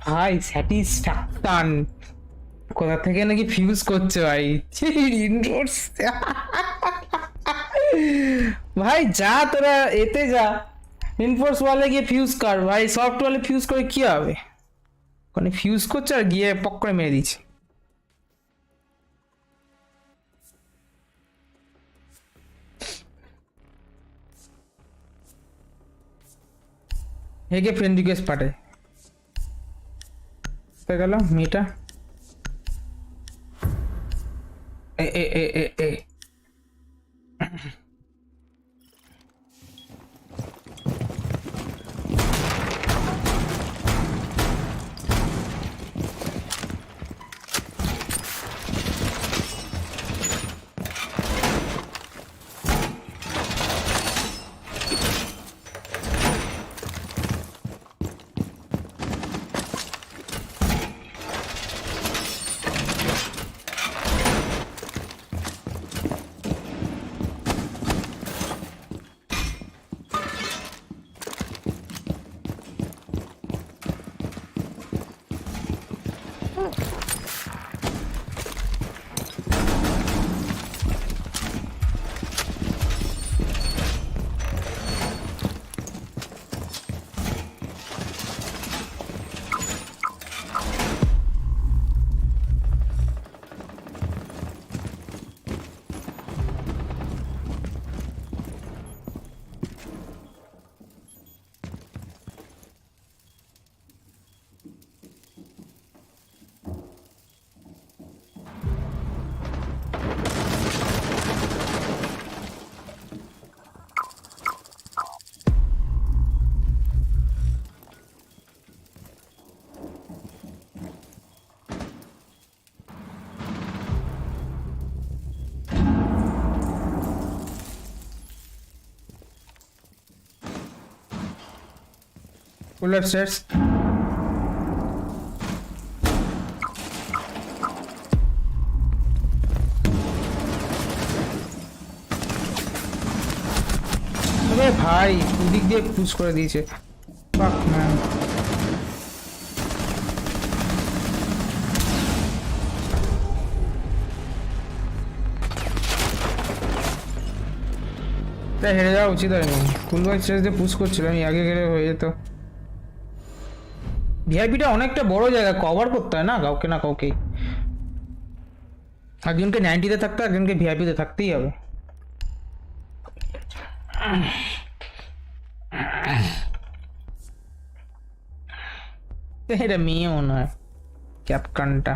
ভাই স্যাটিসফ্যাকশন কোথা থেকে নাকি ফিউজ করছে ভাই ইনডোরস ভাই যা তোরা এতে যা ইনফোর্স ওয়ালে গিয়ে ফিউজ কর ভাই সফট ওয়ালে ফিউজ করে কি হবে ওখানে ফিউজ করছে আর গিয়ে পক করে মেরে দিচ্ছে হেগে ফ্রেন্ড রিকোয়েস্ট পাঠায় গেল মেয়েটা এ এ এ এ এ Pull upstairs. अरे भाई दिख दिए पुश कर दिए fuck man হেরে যাওয়া উচিত হয়নি ফুলবাই স্টেজ দিয়ে পুশ করছিল আমি আগে গেলে হয়ে যেত ভিআইপিটা অনেকটা বড় জায়গা কভার করতে হয় না কাউকে না কাউকে একজনকে 90 তে থাকতে একজনকে ভিআইপি তে থাকতেই হবে এটা মেয়ে মনে হয় ক্যাপকানটা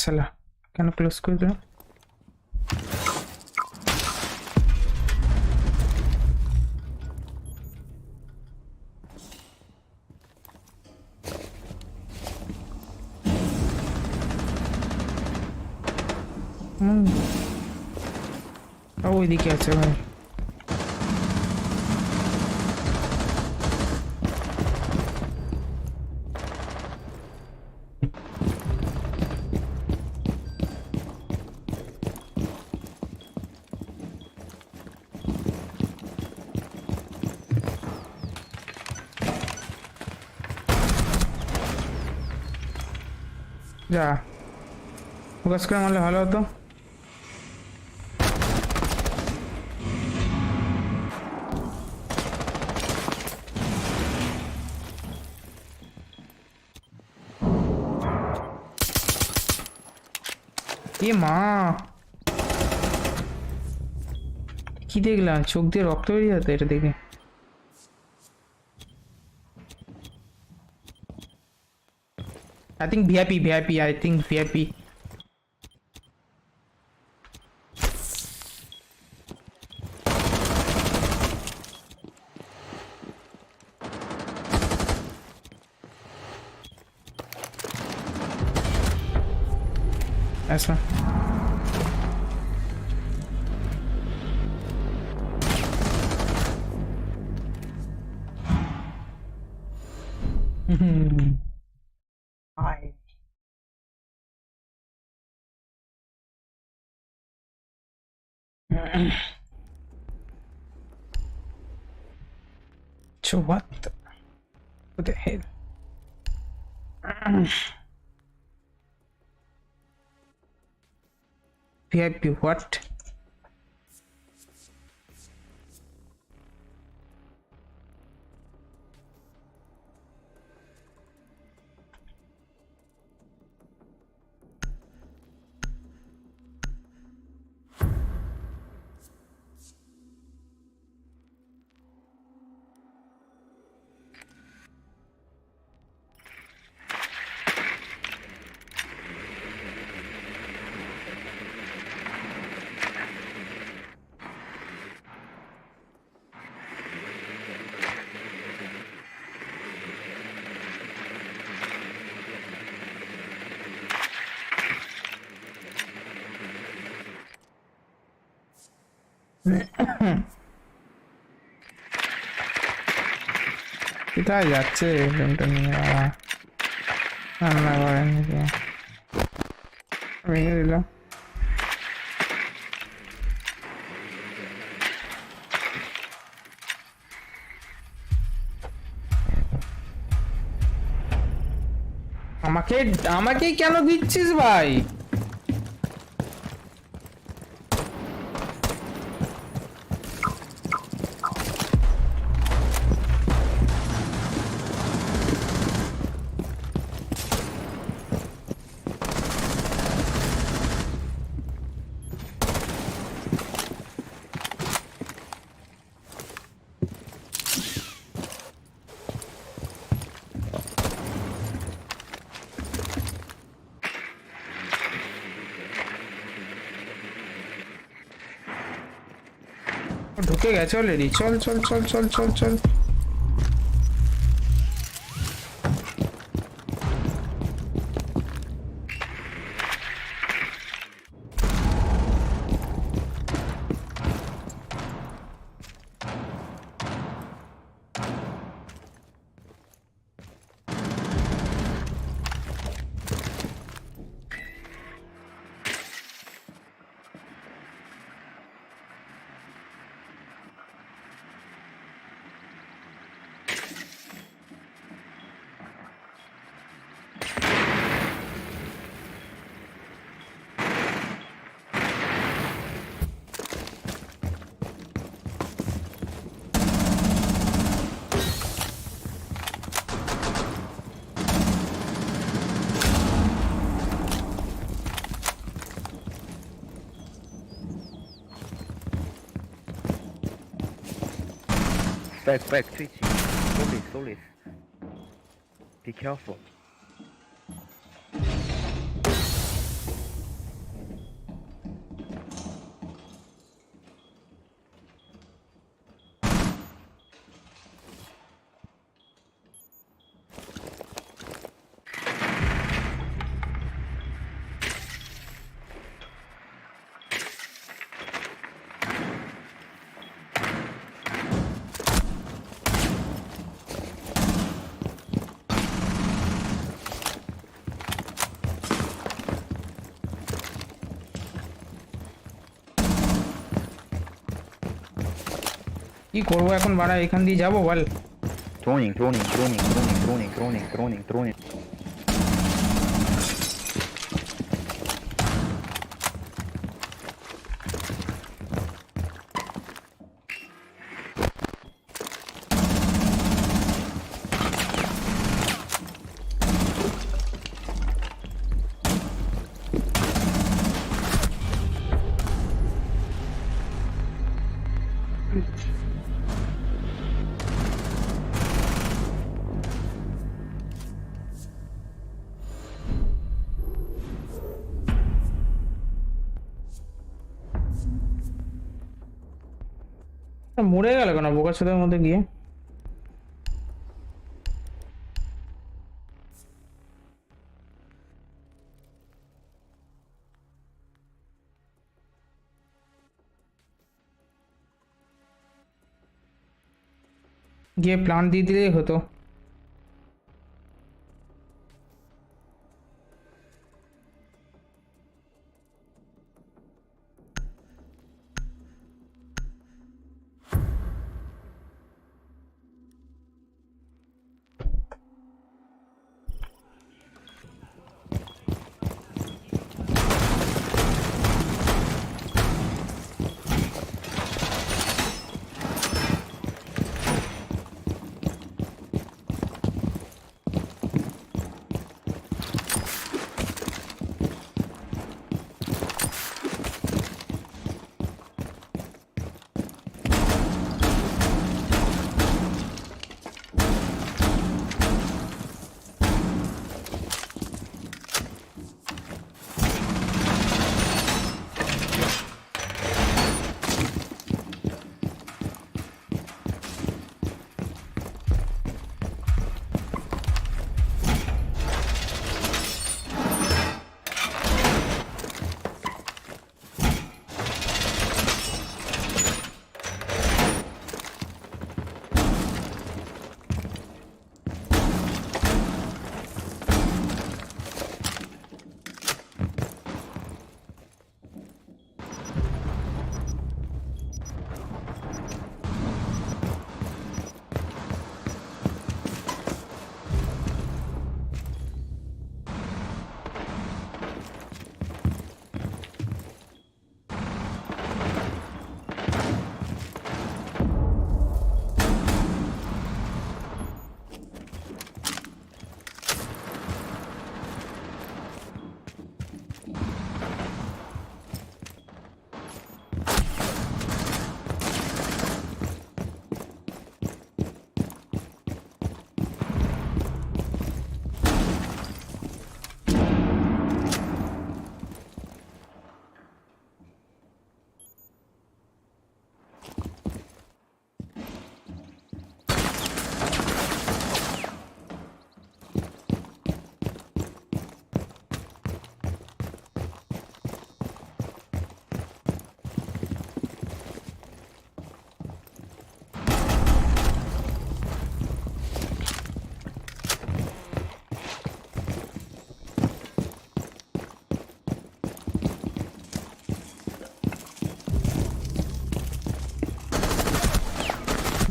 সালা কেন ক্লোজ করে দিলাম? ওইদিকে আছে ভাই। যা ফোকাস করে মারলে ভালো হতো। এ মা কি দেখলাম? চোখ দিয়ে রক্ত বেরিয়ে যেত এটা দেখে। I think VIP. I think VIP. That's one. Hi. So what the hell? VIP what? কোথায় যাচ্ছে ফোনটা নিয়ে? রান্না করেন ভেঙে দিলাম। আমাকে কেন দিচ্ছিস ভাই? ঢুকে গেছে অলরেডি। চল চল চল চল চল চল। Back, Twitchy. Slowly. Be careful. কি করবো এখন বাড়া, এখান দিয়ে যাবো বল? Droning, droning, droning, droning, droning, droning, droning, droning. মরে গেল কেন বোকাচোদার মধ্যে গিয়ে? গিয়ে প্লান দিয়ে দিলেই হতো।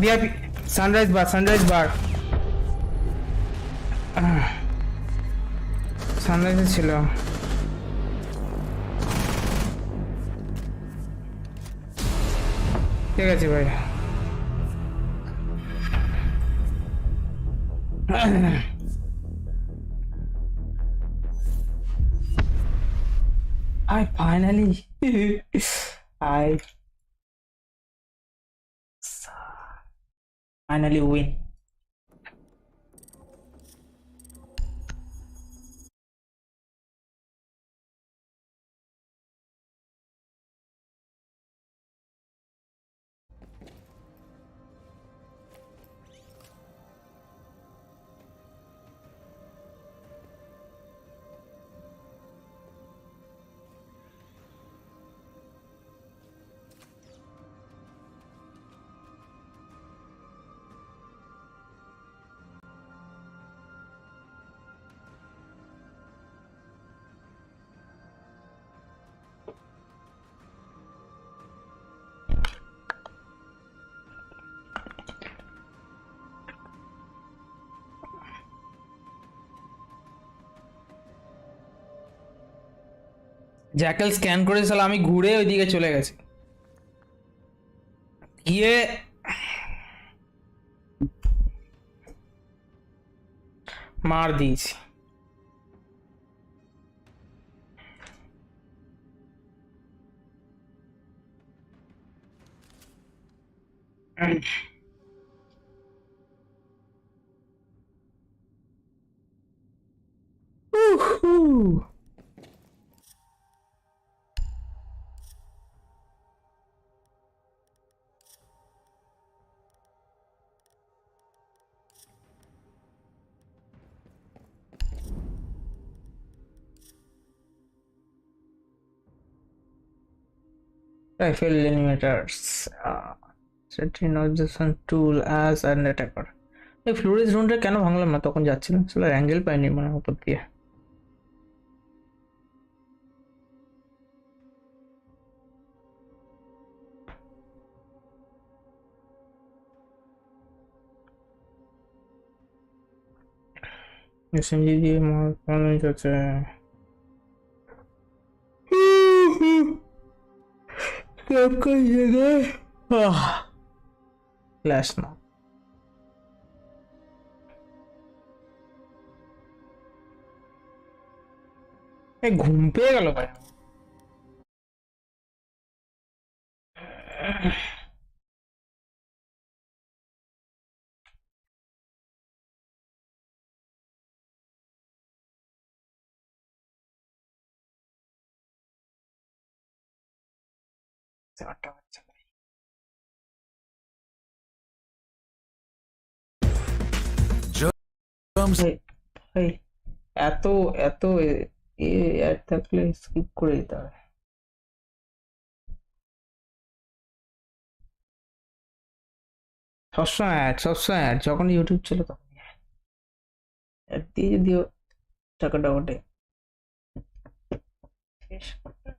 VIP sunrise bar, sunrise bar. সানরাইজে ছিল। ঠিক আছে ভাই। I finally finally win. Jekyll scan করে সালা আমি ঘুরে ওইদিকে চলে গেছি গিয়ে মার দিয়েছি Rifle eliminators. Setting observation tool as an attacker. এই ফ্লোরেস রুমটা কেন ভাঙলাম না তখন যাচ্ছিলাম আসলে অ্যাঙ্গেল পাইনি মানে উপর দিয়ে এসএমজি দিয়ে মার পালানো যাচ্ছে आपका जगह फ्लैश ना ঘুম পেয়ে গেল ভাই এত এত অ্যাড থাকলে স্কিপ করে দিতে হবে সবসময় অ্যাড যখন ইউটিউব ছিল তখন অ্যাড দিয়ে যদিও টাকাটা ওঠে ঠিক আছে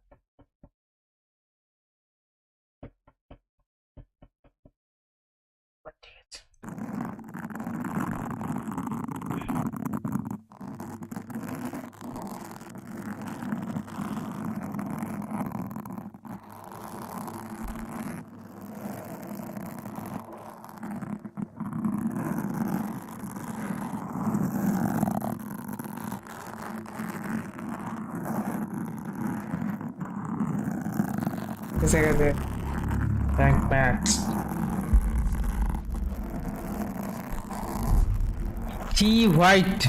कैसे कैसे thank max tea white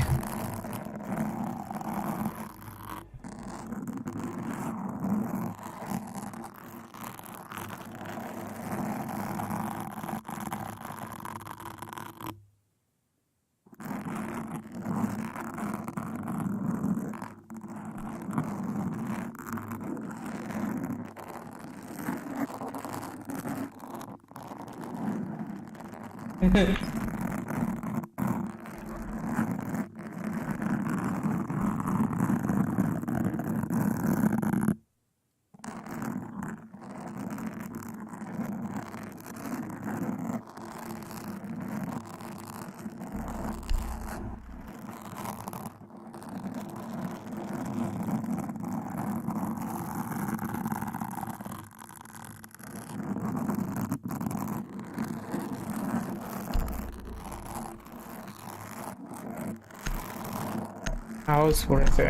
house পড়েছে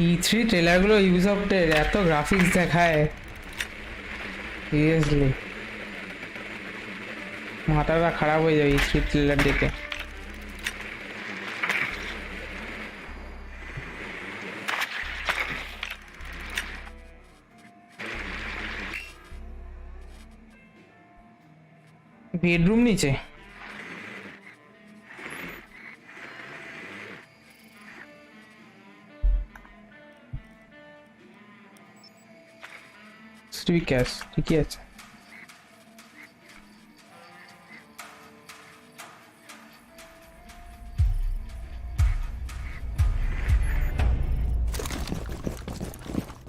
E3 ট্রেলারগুলো ইউবিসফটের এত গ্রাফিক্স দেখায় সিরিয়াসলি মাথাটা খারাপ হয়ে যাবে E3 ট্রেলার দেখে। বেডরুম নিচে ক্যাশ ঠিকই আছে।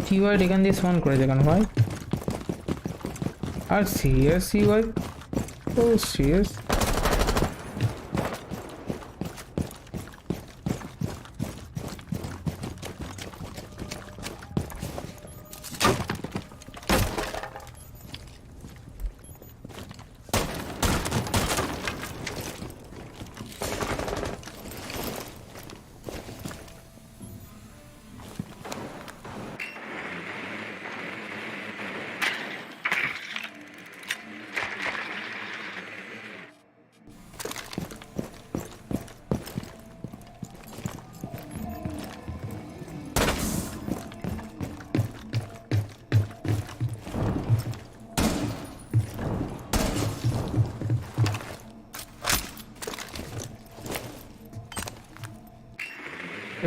কিওয়ার্ড এখান দিয়ে স্পন করেছে কেন ভাই? আর সিরিয়াস কিওয়ার্ড ও সিরিয়াস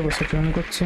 বসে ট্রেন করছি।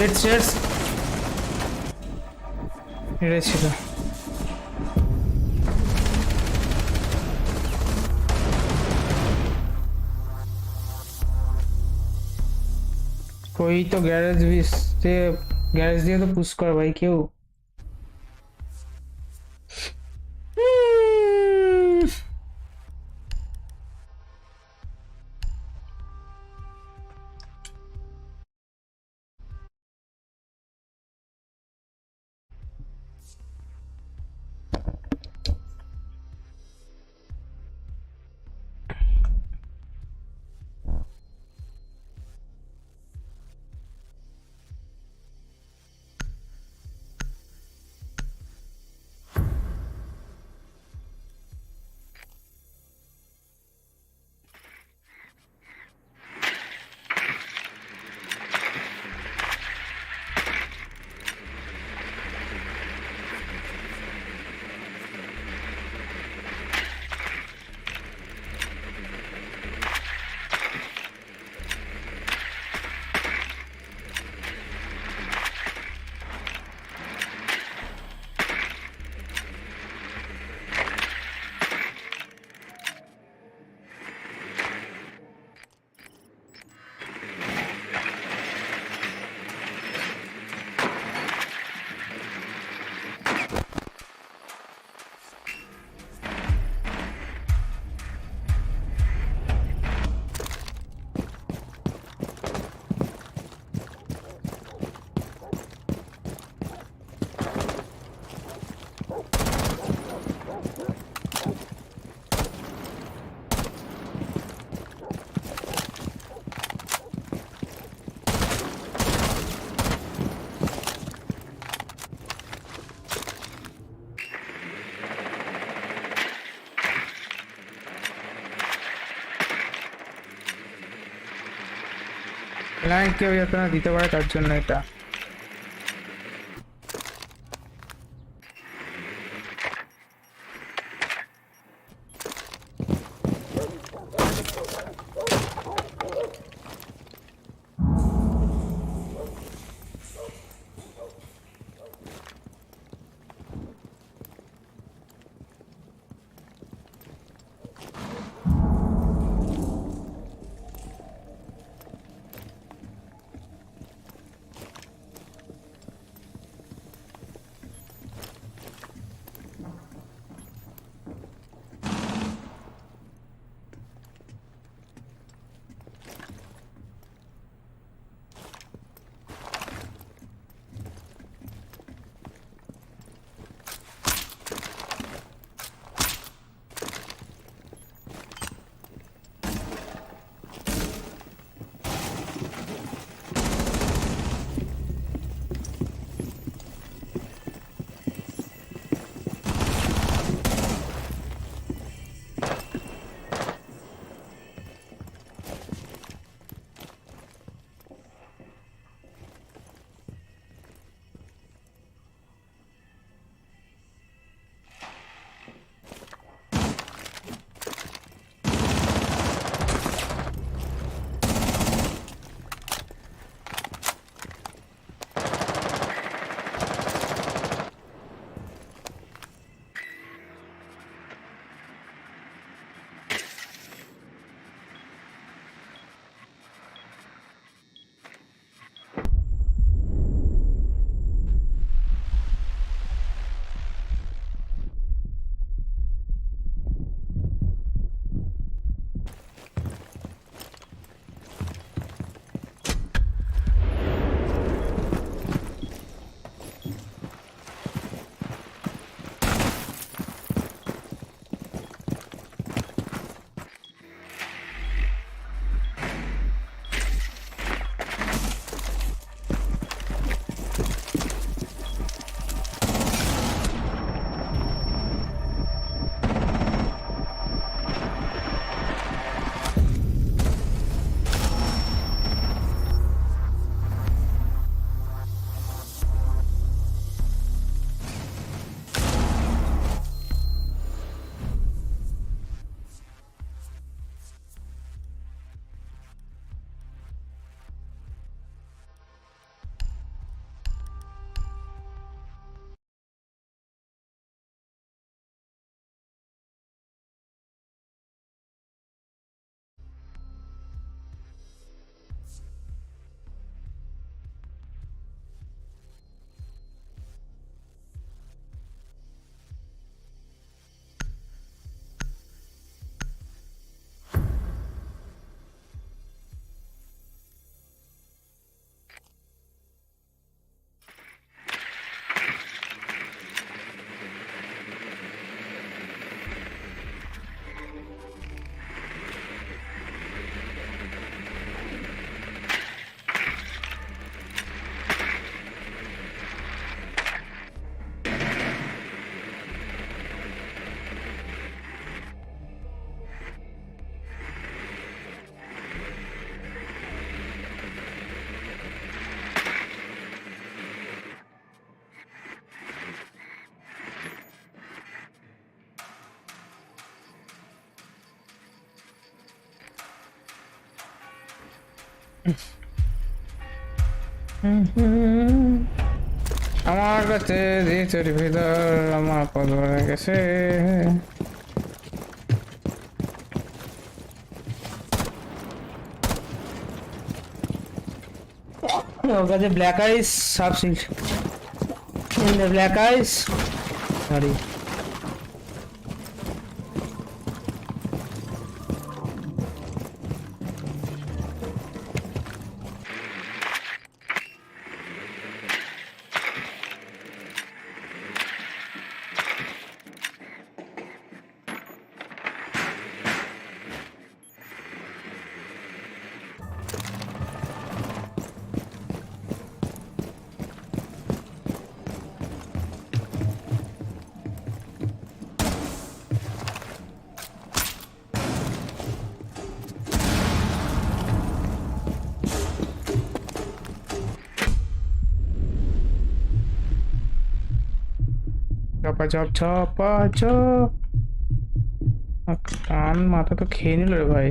It's এটা ছিল कोई तो गैरेज भी से गैरेज दिया तो पुश कर भाई क्यों ফ্ল্যাঙ্ক কেউ যাতে না দিতে পারে তার জন্য এটা। আমার কাছে দিতের ভিতর আমার পদ ভরে গেছে। ওর কাছে ব্ল্যাক আইস সাবসিড in the black eyes. Sorry. ঝপ টান মাথা তো খেয়ে নিল রে ভাই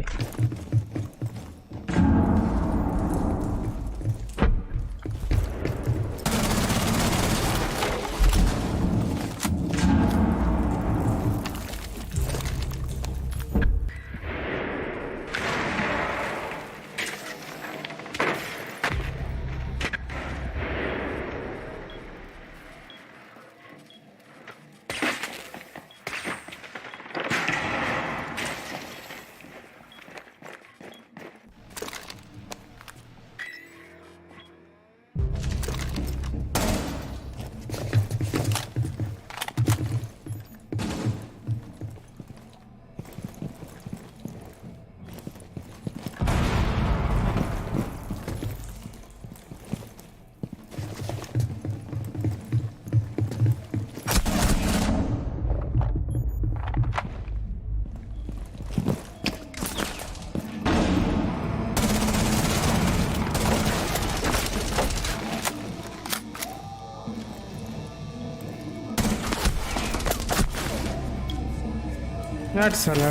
সালা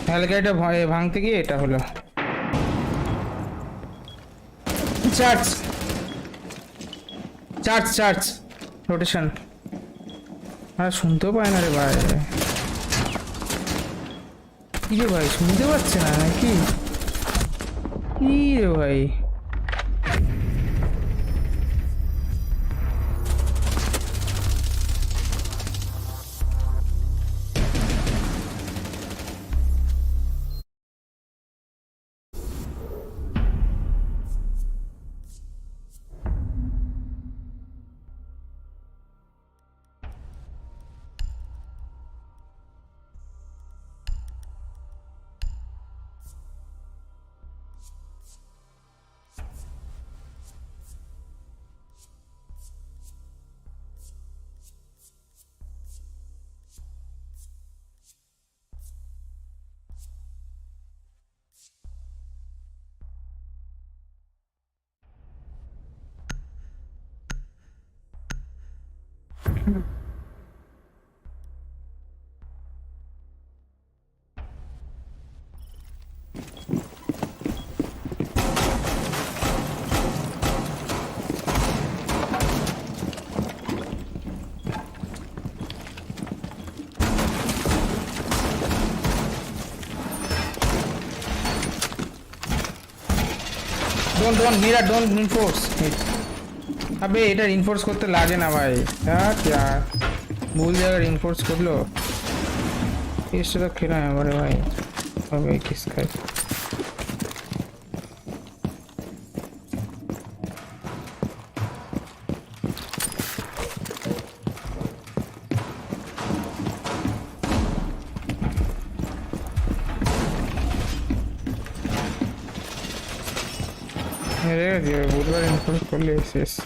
হেলগাইটা ভাঙতে গিয়ে এটা হলো চার্জ রোটেশন আর শুনতেও পায় না রে ভাই কি রে ভাই শুনতে পাচ্ছে না নাকি কি রে ভাই don't mira don't reinforce अबे এটা রিনফোর্স করতে লাগে না ভাই यार ভুল জায়গায় রিনফোর্স করলো इससे तो खेला है हमारे भाई अबे किसका मेरे दिया बुधवार इन्फोर्स कर ले शेष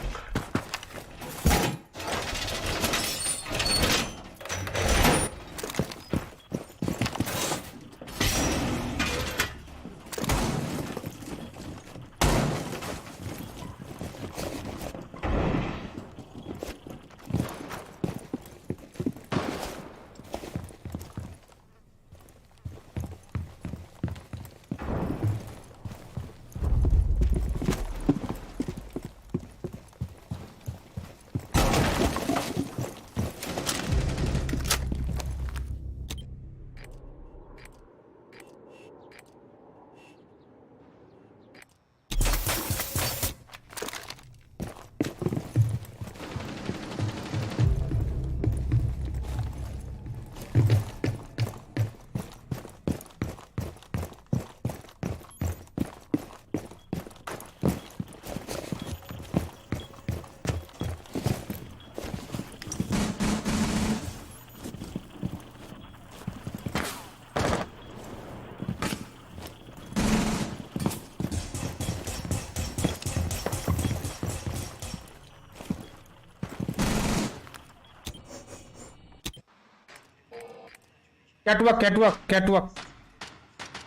Catwalk.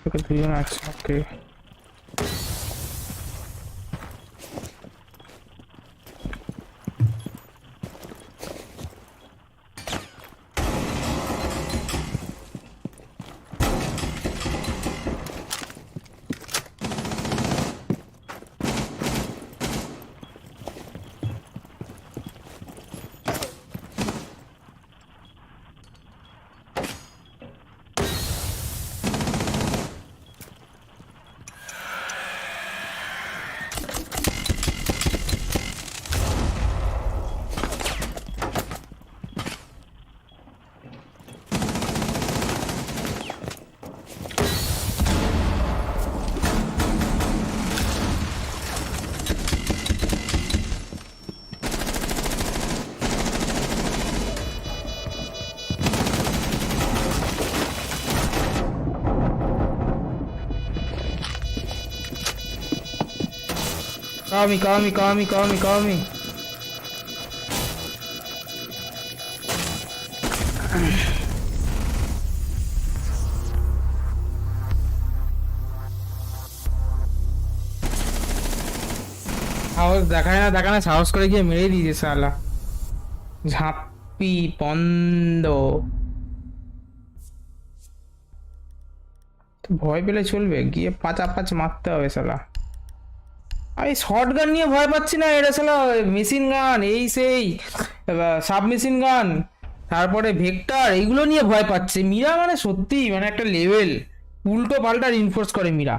Look at the units. Okay. Cover me. সাহস দেখায় না সাহস করে গিয়ে মেরে দিয়েছে শালা ঝাঁপি বন্ধ ভয় পেলে চলবে গিয়ে পাঁচ মারতে হবে শালা আমি শর্ট গান নিয়ে ভয় পাচ্ছি না এটা শালা মেশিন গান এই সেই সাব মেশিন গান তারপরে ভেক্টর এইগুলো নিয়ে ভয় পাচ্ছে মীরা মানে সত্যি মানে একটা লেভেল উল্টো পাল্টা রিনফোর্স করে Meera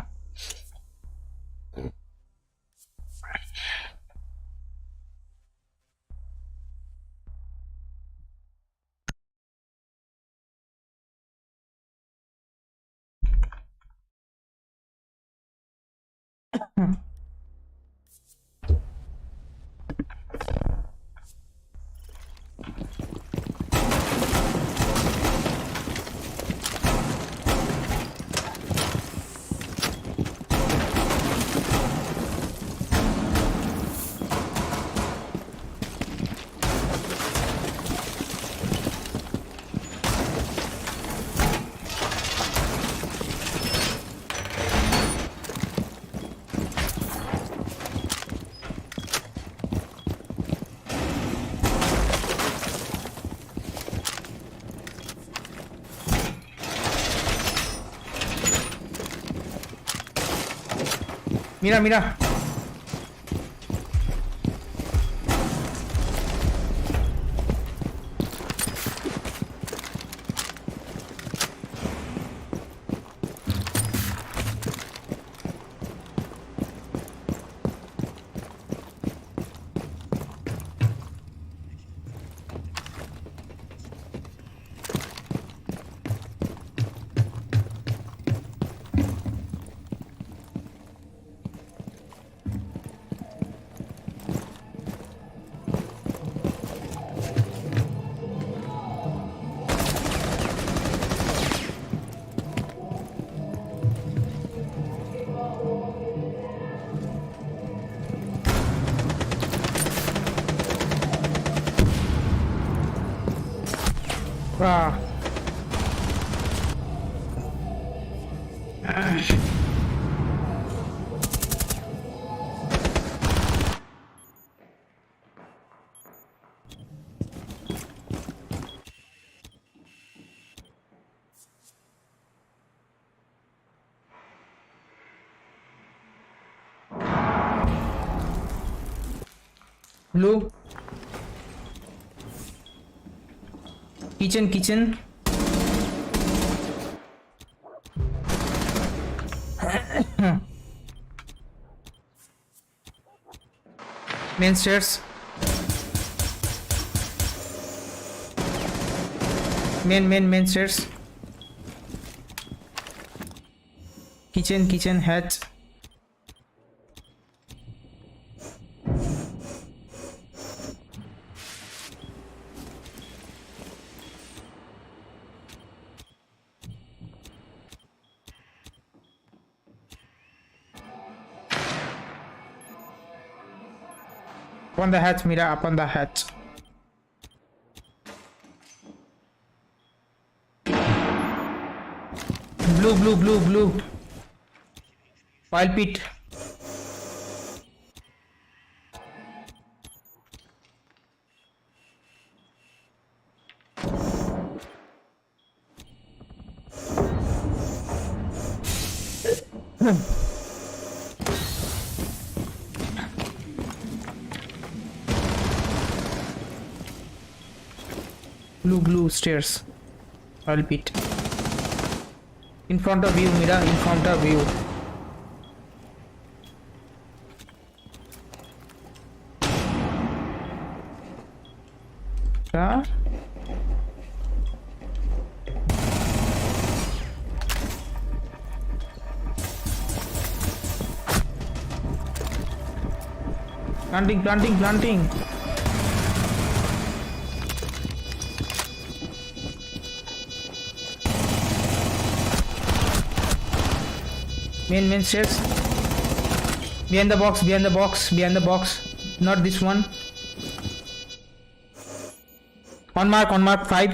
Mira. Wow. Blue. Kitchen. Main stairs. Main stairs. Kitchen hatch. Up on the hatch, Mira, up on the hatch. Blue. Pile pit. Blue stairs. Pile pit. In front of you, Mira, in front of you. Planting. Main stairs. Behind the box, behind the box, behind the box. Not this one. On mark, 5.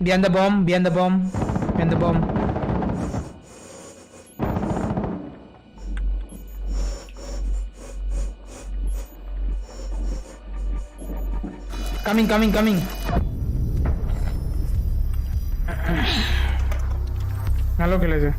Behind the bomb, behind the bomb, behind the bomb. Coming. ভালো খেলেছে।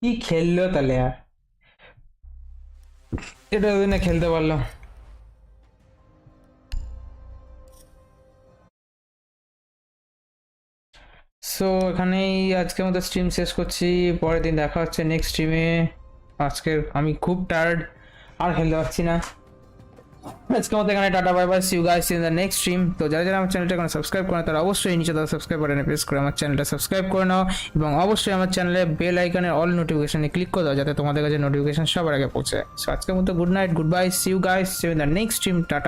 কি খেললো তাহলে আর এটা ওদিনে খেলতে পারলো। So এখানেই আজকের মতো স্ট্রিম শেষ করছি, পরের দিন দেখা হচ্ছে নেক্সট স্ট্রিমে। আজকের আমি খুব টায়ার্ড, আর খেলতে পারছি না। আজকের মতো এখানে tata, bye bye, see you guys in the next stream. তো যারা আমার চ্যানেলটা এখন সাবস্ক্রাইব করে তারা অবশ্যই নিচে তারা সাবস্ক্রাইব বাটনে প্রেস করে আমার চ্যানেলটা সাবস্ক্রাইব করে নাও, এবং অবশ্যই আমার চ্যানেলে বেল আইকনের অল নোটিফিকেশনে ক্লিক করে দাও যাতে তোমাদের কাছে নোটিফিকেশন সবার আগে পৌঁছে। সো আজকের মতো good night, goodbye, see you guys in the next stream, tata.